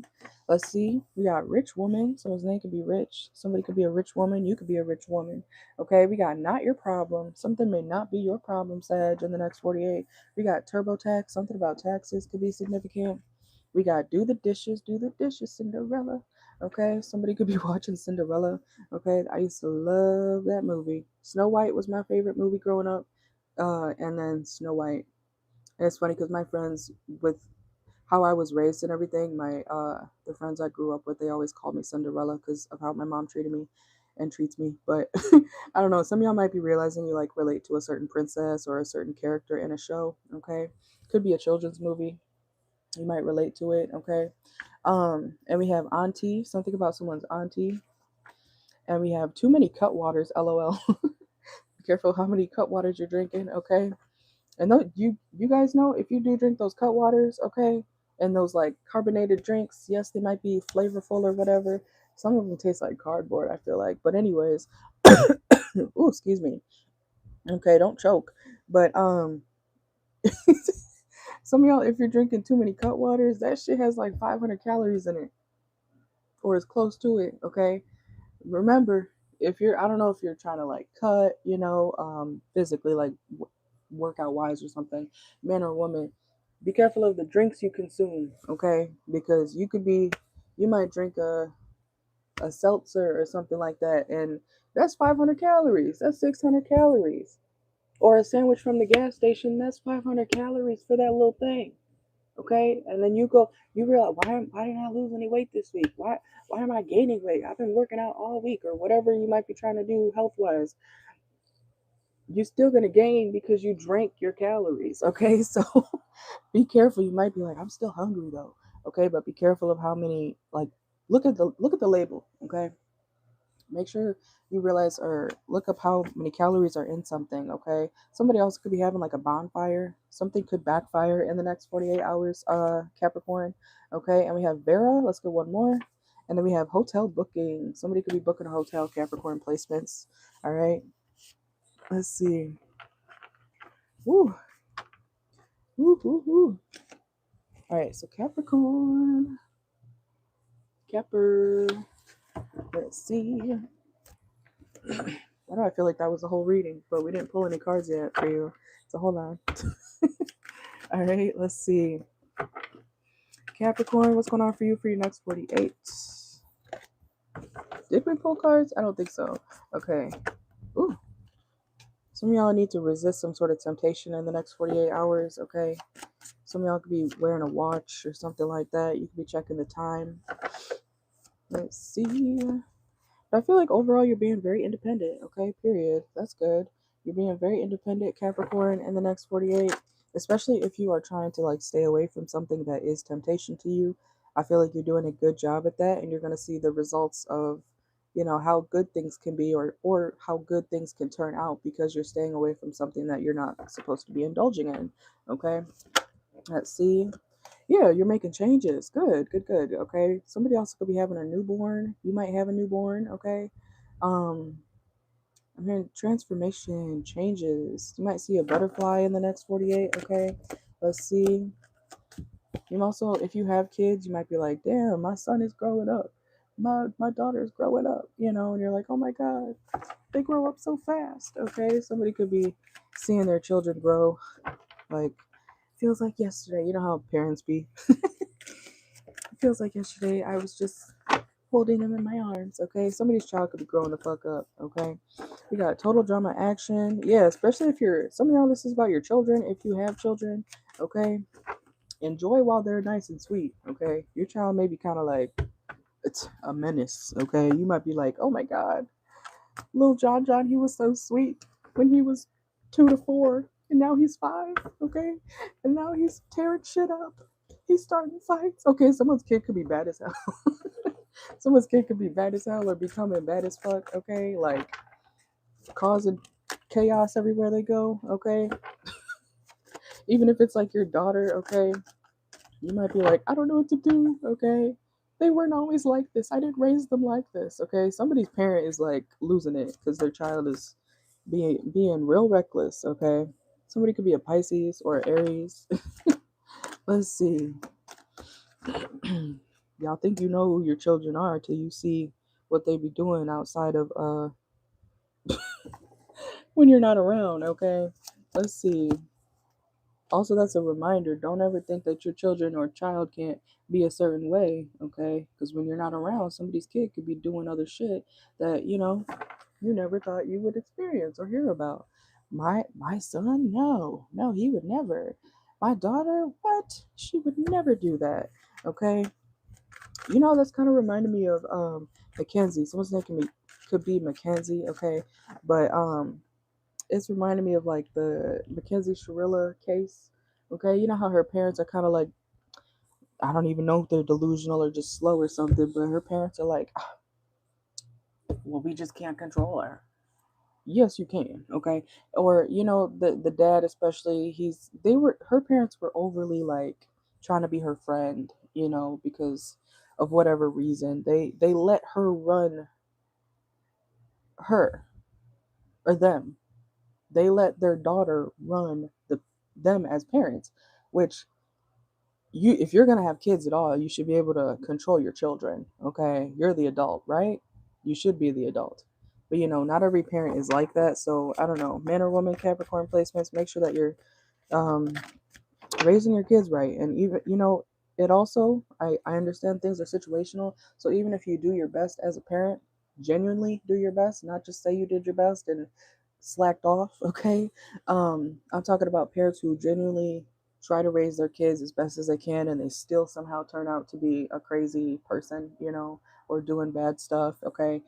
Let's see. We got rich woman. Someone's name could be Rich. Somebody could be a rich woman. You could be a rich woman, okay? We got not your problem. Something may not be your problem, Sag, in the next 48. We got TurboTax. Something about taxes could be significant. We got do the dishes, Cinderella. Okay, somebody could be watching Cinderella. Okay, I used to love that movie. Snow White was my favorite movie growing up. And then Snow White. And it's funny because my friends, with how I was raised and everything, my the friends I grew up with, they always called me Cinderella because of how my mom treated me and treats me. But I don't know. Some of y'all might be realizing you like relate to a certain princess or a certain character in a show. Okay, could be a children's movie. You might relate to it. Okay. And we have auntie, something about someone's auntie, and we have too many cut waters. LOL. Be careful how many cut waters you're drinking. Okay. And you guys know if you do drink those cut waters, okay, and those like carbonated drinks, yes, they might be flavorful or whatever. Some of them taste like cardboard, I feel like. But anyways, ooh, excuse me. Okay, don't choke. But Some of y'all, if you're drinking too many cut waters, that shit has like 500 calories in it, or is close to it. Okay, remember, if you're, I don't know if you're trying to like cut, physically, like workout wise or something, man or woman, be careful of the drinks you consume. Okay, because you might drink a seltzer or something like that, and that's 500 calories. That's 600 calories. Or a sandwich from the gas station, that's 500 calories for that little thing. Okay, and then you realize, why didn't I lose any weight this week? Why am I gaining weight? I've been working out all week, or whatever you might be trying to do health wise. You're still gonna gain because you drank your calories. Okay, so be careful. You might be like, I'm still hungry though. Okay, but be careful of how many, like, look at the label. Okay, make sure you realize or look up how many calories are in something. Okay, somebody else could be having like a bonfire. Something could backfire in the next 48 hours, Capricorn. Okay, and we have Vera. Let's go one more. And then we have hotel booking. Somebody could be booking a hotel, Capricorn placements. All right, let's see. Woo, woo, woo, woo. All right, so Capricorn, Capper. Let's see. Why do I feel like that was the whole reading, but we didn't pull any cards yet for you? So hold on. All right, let's see. Capricorn, what's going on for you for your next 48? Did we pull cards? I don't think so. Okay. Ooh. Some of y'all need to resist some sort of temptation in the next 48 hours, okay? Some of y'all could be wearing a watch or something like that. You could be checking the time. Let's see. But I feel like overall you're being very independent, okay? Period. That's good. You're being very independent, Capricorn, in the next 48, especially if you are trying to like stay away from something that is temptation to you. I feel like you're doing a good job at that, and you're going to see the results of, how good things can be, or how good things can turn out because you're staying away from something that you're not supposed to be indulging in, okay? Let's see. Yeah, you're making changes. Good, good, good. Okay. Somebody else could be having a newborn. You might have a newborn. Okay. Um, I'm hearing transformation, changes. You might see a butterfly in the next 48. Okay. Let's see. You also, if you have kids, you might be like, damn, my son is growing up. My daughter is growing up, and you're like, oh my God, they grow up so fast. Okay. Somebody could be seeing their children grow, like, feels like yesterday. You know how parents be. It feels like yesterday I was just holding them in my arms, okay? Somebody's child could be growing the fuck up, okay? We got total drama action. Yeah, especially if some of y'all, this is about your children. If you have children, okay? Enjoy while they're nice and sweet, okay? Your child may be kind of like, it's a menace, okay? You might be like, oh my God, little John, he was so sweet when he was 2 to 4, and now he's 5, okay? And now he's tearing shit up. He's starting fights. Okay, someone's kid could be bad as hell. Someone's kid could be bad as hell or becoming bad as fuck, okay? Like causing chaos everywhere they go, okay? Even if it's like your daughter, okay? You might be like, I don't know what to do, okay? They weren't always like this. I didn't raise them like this, okay? Somebody's parent is like losing it because their child is being real reckless, okay? Somebody could be a Pisces or an Aries. Let's see. Y'all think you know who your children are till you see what they be doing outside of when you're not around, okay? Let's see. Also, that's a reminder, don't ever think that your children or child can't be a certain way, okay? Because when you're not around, somebody's kid could be doing other shit that, you never thought you would experience or hear about. My son, no, he would never. My daughter, what? She would never do that, okay? That's kind of reminded me of Mackenzie. Someone's name could be Mackenzie, okay? But it's reminding me of like the Mackenzie Sharilla case. Okay, you know how her parents are kind of like, I don't even know if they're delusional or just slow or something, but her parents are like, well, we just can't control her. Yes, you can. Okay, or the dad especially, her parents were overly like trying to be her friend, because of whatever reason they let her run her or them. They let their daughter run them as parents, which you, if you're going to have kids at all, you should be able to control your children. Okay, you're the adult, right? You should be the adult. But not every parent is like that. So I don't know, man or woman, Capricorn placements, make sure that you're um raising your kids right. And even it also, I understand things are situational, so even if you do your best as a parent, genuinely do your best, not just say you did your best and slacked off. Okay, I'm talking about parents who genuinely try to raise their kids as best as they can, and they still somehow turn out to be a crazy person, or doing bad stuff. Okay,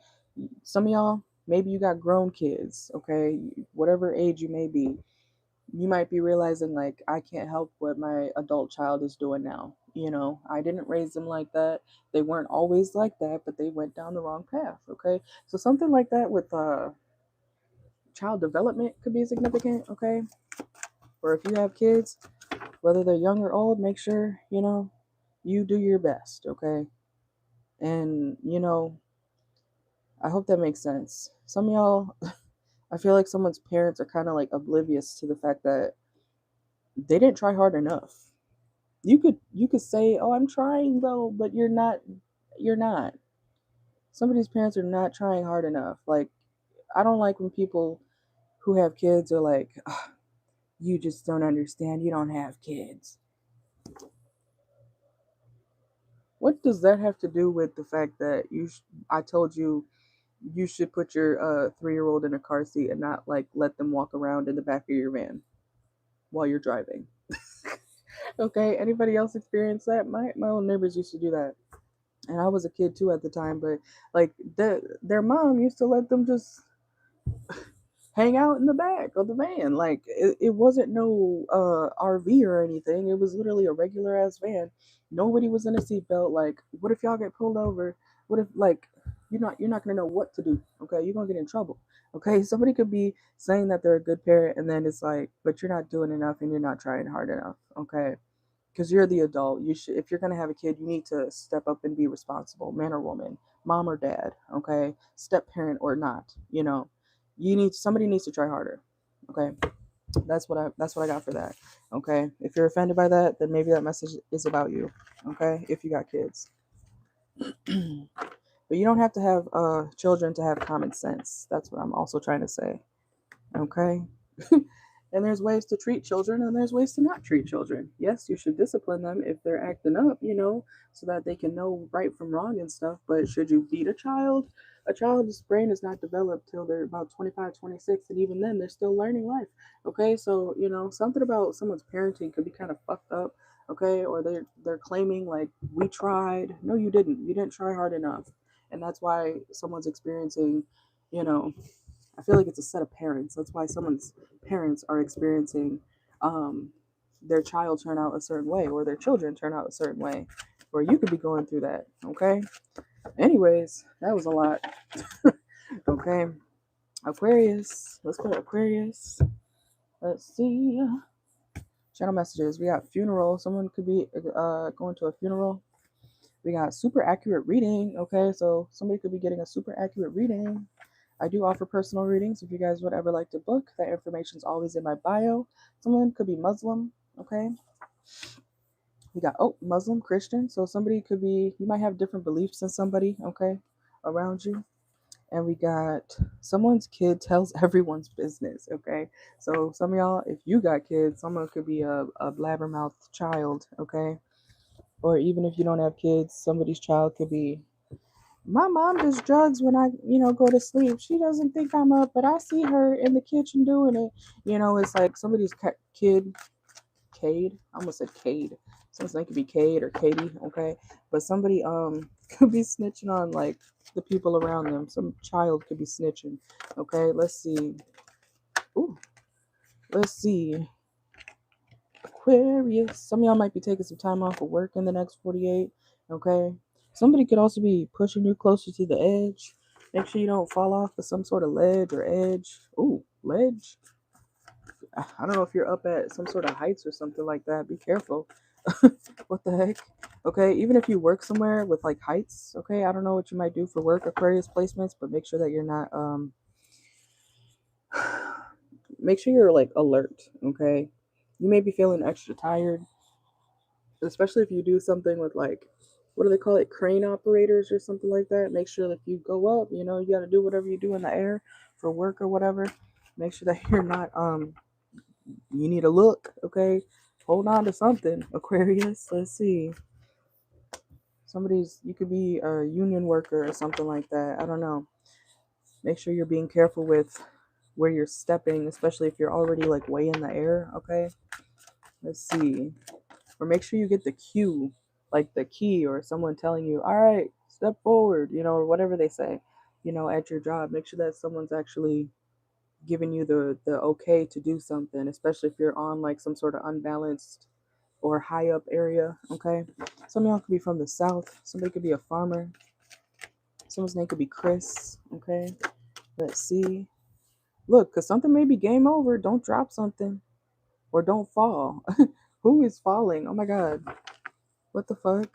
some of y'all, maybe you got grown kids. Okay, whatever age you may be, you might be realizing, like, I can't help what my adult child is doing now. I didn't raise them like that. They weren't always like that, but they went down the wrong path. Okay, so something like that with child development could be significant. Okay, or if you have kids, whether they're young or old, make sure you do your best. Okay, and I hope that makes sense. Some of y'all, I feel like someone's parents are kind of like oblivious to the fact that they didn't try hard enough. You could say, "Oh, I'm trying though," but you're not. You're not. Somebody's parents are not trying hard enough. Like, I don't like when people who have kids are like, "Ah, you just don't understand. You don't have kids." What does that have to do with the fact that I told you you should put your 3-year-old in a car seat and not like let them walk around in the back of your van while you're driving? Okay, anybody else experience that? My own neighbors used to do that, and I was a kid too at the time. But like their mom used to let them just hang out in the back of the van. Like it wasn't no RV or anything. It was literally a regular ass van. Nobody was in a seatbelt. Like, what if y'all get pulled over? What if, like, you're not gonna know what to do? Okay, you're gonna get in trouble. Okay, somebody could be saying that they're a good parent, and then it's like, but you're not doing enough and you're not trying hard enough. Okay, because you're the adult. You should, if you're gonna have a kid, you need to step up and be responsible, man or woman, mom or dad. Okay, step parent or not. Somebody needs to try harder. Okay, that's what I got for that. Okay, if you're offended by that, then maybe that message is about you. Okay, if you got kids. But you don't have to have children to have common sense. That's what I'm also trying to say. Okay. And there's ways to treat children and there's ways to not treat children. Yes, you should discipline them if they're acting up, so that they can know right from wrong and stuff. But should you beat a child? A child's brain is not developed till they're about 25, 26, and even then they're still learning life. Okay, so something about someone's parenting could be kind of fucked up. Okay, or they're claiming like, we tried. No, you didn't. You didn't try hard enough, and that's why someone's experiencing, you know, I feel like it's a set of parents. That's why someone's parents are experiencing their child turn out a certain way or their children turn out a certain way. Or you could be going through that. Okay. Anyways, that was a lot. Okay. Aquarius. Let's go to Aquarius. Let's see. Channel messages. We got funeral. Someone could be going to a funeral. We got super accurate reading. Okay. So somebody could be getting a super accurate reading. I do offer personal readings if you guys would ever like to book. That information's always in my bio. Someone could be Muslim, okay? We got, Muslim, Christian. So somebody could be, you might have different beliefs than somebody, okay, around you. And we got, someone's kid tells everyone's business, okay? So some of y'all, if you got kids, someone could be a blabbermouth child, okay? Or even if you don't have kids, somebody's child could be, my mom does drugs when I, go to sleep. She doesn't think I'm up, but I see her in the kitchen doing it. It's like somebody's kid, Cade. I almost said Cade. Someone's name could be Cade or Katie, okay? But somebody could be snitching on like the people around them. Some child could be snitching. Okay, let's see. Ooh, let's see. Aquarius. Some of y'all might be taking some time off of work in the next 48. Okay. Somebody could also be pushing you closer to the edge. Make sure you don't fall off of some sort of ledge or edge. Ooh, ledge. I don't know if you're up at some sort of heights or something like that. Be careful. What the heck? Okay, even if you work somewhere with like heights, okay, I don't know what you might do for work Aquarius placements, but make sure that you're not make sure you're like alert, okay? You may be feeling extra tired, especially if you do something with like, what do they call it, crane operators or something like that. Make sure that if you go up, you know, you got to do whatever you do in the air for work or whatever. Make sure that you're not you need a look, okay? Hold on to something, Aquarius. Let's see. You could be a union worker or something like that. I don't know. Make sure you're being careful with where you're stepping, especially if you're already like way in the air, okay? Let's see. Or make sure you get the cue, like the key or someone telling you, all right, step forward, you know, or whatever they say, you know, at your job. Make sure that someone's actually giving you the okay to do something, especially if you're on like some sort of unbalanced or high up area, okay? Some of y'all could be from the south. Somebody could be a farmer. Someone's name could be Chris, okay? Let's see. Look, because something may be game over. Don't drop something or don't fall. Who is falling? Oh my God. What the fuck?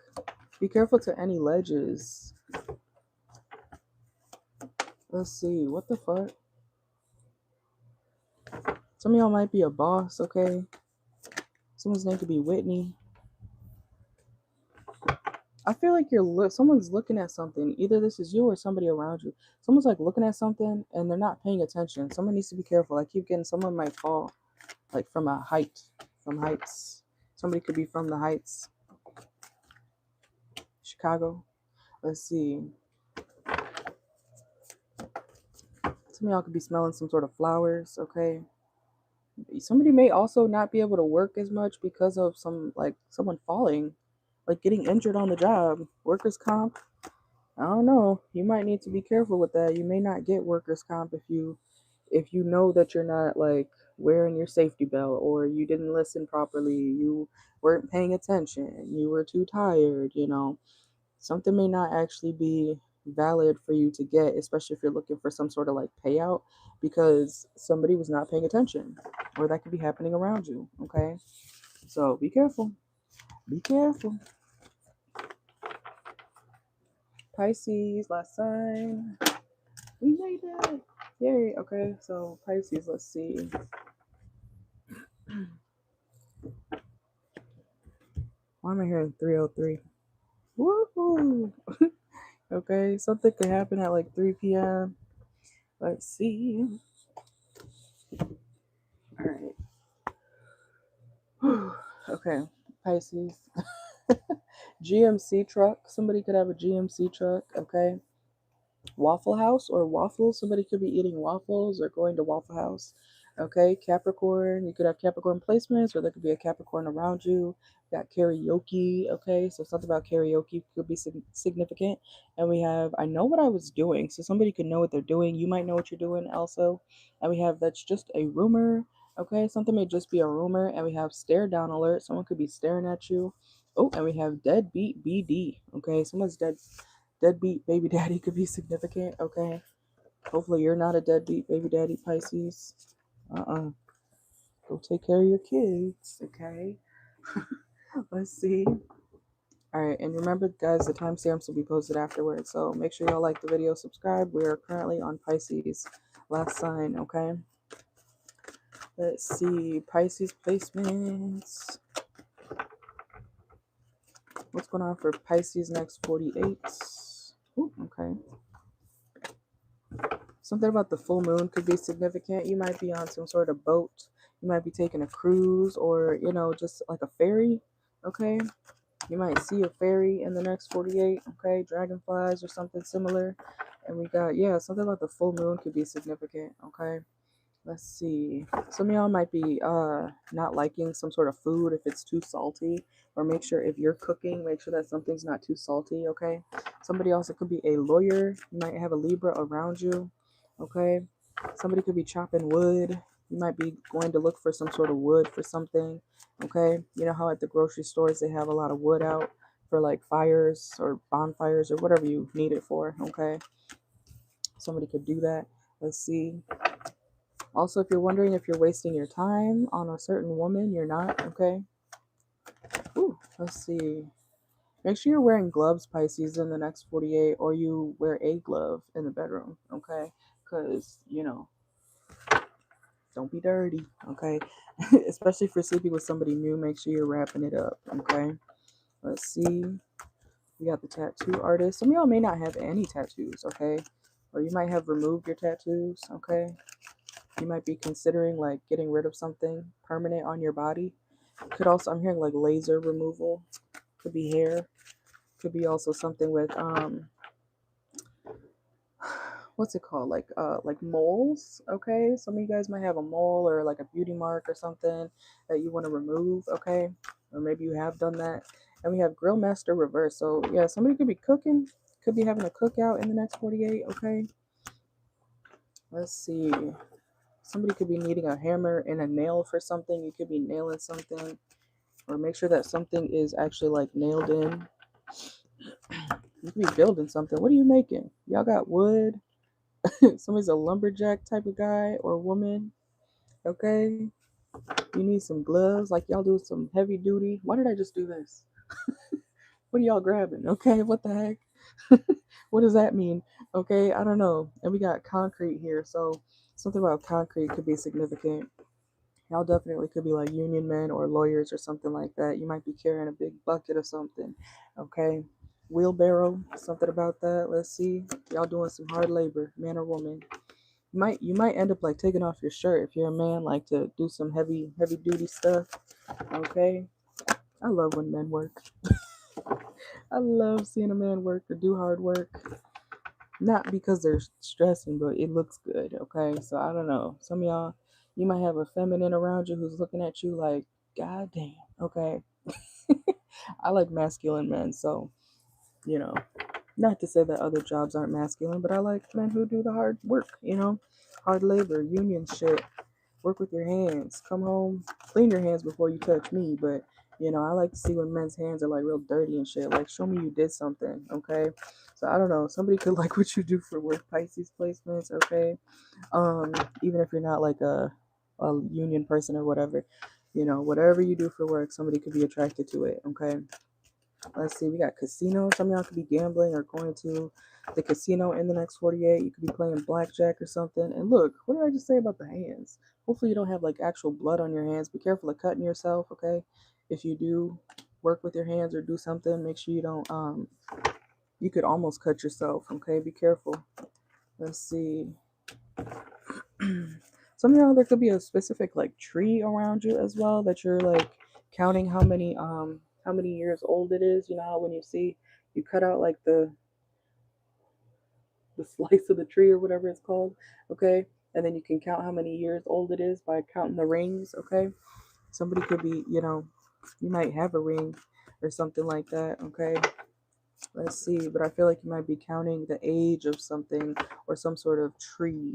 Be careful to any ledges. Let's see. What the fuck? Some of y'all might be a boss, okay? Someone's name could be Whitney. I feel like someone's looking at something. Either this is you or somebody around you. Someone's like looking at something and they're not paying attention. Someone needs to be careful. I keep getting someone might fall like from a height, from heights. Somebody could be from the heights. Chicago. Let's see. Some of y'all could be smelling some sort of flowers, okay? Somebody may also not be able to work as much because of someone falling, like getting injured on the job. Workers' comp. I don't know. You might need to be careful with that. You may not get workers' comp if you know that you're not like wearing your safety belt or you didn't listen properly, you weren't paying attention, you were too tired, you know. Something may not actually be valid for you to get, especially if you're looking for some sort of like payout because somebody was not paying attention or that could be happening around you, okay? So be careful. Be careful. Pisces, last sign. We made it. Yay. Okay, so Pisces, let's see. Why am I hearing 303? Woohoo! Okay, something could happen at like 3 p.m. Let's see. All right. Okay, Pisces. GMC truck. Somebody could have a GMC truck, okay? Waffle House or waffles. Somebody could be eating waffles or going to Waffle House. Okay, Capricorn. You could have Capricorn placements, or there could be a Capricorn around you. Got karaoke. Okay, so something about karaoke could be significant. And we have I know what I was doing. So somebody could know what they're doing. You might know what you're doing also. And we have that's just a rumor. Okay, something may just be a rumor. And we have stare down alert. Someone could be staring at you. Oh, and we have deadbeat BD. Okay, someone's deadbeat baby daddy could be significant, okay? Hopefully you're not a deadbeat baby daddy, Pisces. Go take care of your kids, okay? Let's see. All right, and remember, guys, the timestamps will be posted afterwards, so make sure y'all like the video, subscribe. We are currently on Pisces, last sign, okay? Let's see, Pisces placements. What's going on for Pisces next 48? Ooh, okay. Something about the full moon could be significant. You might be on some sort of boat. You might be taking a cruise or, you know, just like a ferry. Okay. You might see a ferry in the next 48. Okay. Dragonflies or something similar. And we got, yeah, something about the full moon could be significant. Okay. Let's see. Some of y'all might be not liking some sort of food if it's too salty. Or make sure if you're cooking, make sure that something's not too salty. Okay. Somebody else, it could be a lawyer. You might have a Libra around you. Okay. Somebody could be chopping wood. You might be going to look for some sort of wood for something. Okay. You know how at the grocery stores they have a lot of wood out for like fires or bonfires or whatever you need it for. Okay. Somebody could do that. Let's see. Also, if you're wondering if you're wasting your time on a certain woman, you're not. Okay. Ooh, let's see. Make sure you're wearing gloves, Pisces, in the next 48, or you wear a glove in the bedroom. Okay. Because, you know, Don't be dirty, okay? Especially for sleeping with somebody new, make sure you're wrapping it up, okay? Let's see. We got the tattoo artist. Some of y'all may not have any tattoos, okay? Or you might have removed your tattoos, okay? You might be considering like getting rid of something permanent on your body. Could also, I'm hearing like laser removal. Could be hair. Could be also something with what's it called, like moles, okay? Some of you guys might have a mole or like a beauty mark or something that you want to remove, okay? Or maybe you have done that. And we have grill master reverse. So yeah, somebody could be cooking, could be having a cookout in the next 48, okay? Let's see. Somebody could be needing a hammer and a nail for something. You could be nailing something, or make sure that something is actually like nailed in. You could be building something. What are you making? Y'all got wood? Somebody's a lumberjack type of guy or woman, okay? You need some gloves, like y'all do some heavy duty. Why did I just do this? What are y'all grabbing? Okay, what the heck? What does that mean? Okay, I don't know. And we got concrete here, so something about concrete could be significant. Y'all definitely could be like union men or lawyers or something like that. You might be carrying a big bucket or something. Okay. Wheelbarrow, something about that. Let's see. Y'all doing some hard labor, man or woman. You might end up like taking off your shirt if you're a man, like to do some heavy duty stuff. Okay. I love when men work. I love seeing a man work or do hard work. Not because they're stressing, but it looks good. Okay. So I don't know. Some of y'all, you might have a feminine around you who's looking at you like, God damn. Okay. I like masculine men. So, you know, not to say that other jobs aren't masculine, but I like men who do the hard work, hard labor, union shit. Work with your hands. Come home, clean your hands before you touch me. But I like to see when men's hands are like real dirty and shit. Like, show me you did something, okay? So I don't know. Somebody could like what you do for work, Pisces placements, okay? Even if you're not like a union person or whatever, whatever you do for work, somebody could be attracted to it, okay? Let's see, we got casino. Some of y'all could be gambling or going to the casino in the next 48. You could be playing blackjack or something. And look, what did I just say about the hands? Hopefully you don't have like actual blood on your hands. Be careful of cutting yourself, okay? If you do work with your hands or do something, make sure you don't you could almost cut yourself, okay? Be careful. Let's see. Some of y'all, there could be a specific like tree around you as well that you're like counting how many years old it is. You know how when you see you cut out like the slice of the tree or whatever it's called, okay? And then you can count how many years old it is by counting the rings, okay? Somebody could be, you might have a ring or something like that, okay? Let's see, but I feel like you might be counting the age of something or some sort of tree.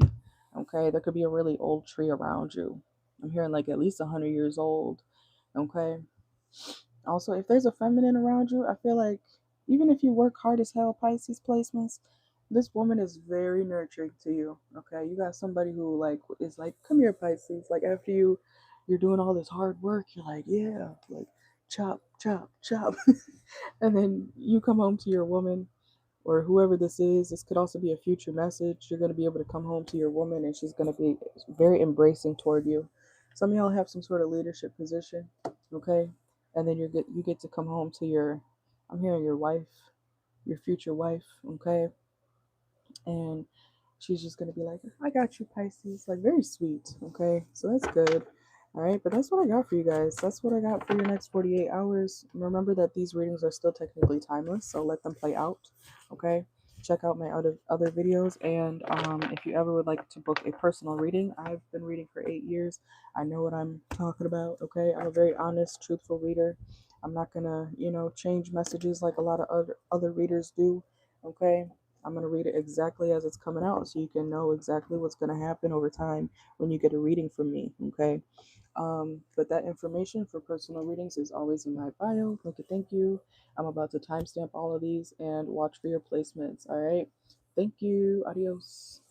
Okay, there could be a really old tree around you. I'm hearing like at least 100 years old. Okay. Also, if there's a feminine around you, I feel like even if you work hard as hell, Pisces placements, this woman is very nurturing to you. Okay, you got somebody who like is like, come here, Pisces. Like after you're doing all this hard work, you're like, yeah, like chop, chop, chop. And then you come home to your woman or whoever this is. This could also be a future message. You're going to be able to come home to your woman and she's going to be very embracing toward you. Some of y'all have some sort of leadership position, okay? And then you get to come home to I'm hearing your wife, your future wife, okay? And she's just gonna be like, I got you, Pisces. Like, very sweet, okay? So that's good. All right, but that's what I got for you guys. That's what I got for your next 48 hours. Remember that these readings are still technically timeless, so let them play out, okay? Check out my other videos, and if you ever would like to book a personal reading, I've been reading for 8 years. I know what I'm talking about, okay? I'm a very honest, truthful reader. I'm not gonna, change messages like a lot of other readers do, okay? I'm going to read it exactly as it's coming out so you can know exactly what's going to happen over time when you get a reading from me, okay? But that information for personal readings is always in my bio. Thank you. I'm about to timestamp all of these and watch for your placements, all right? Thank you. Adios.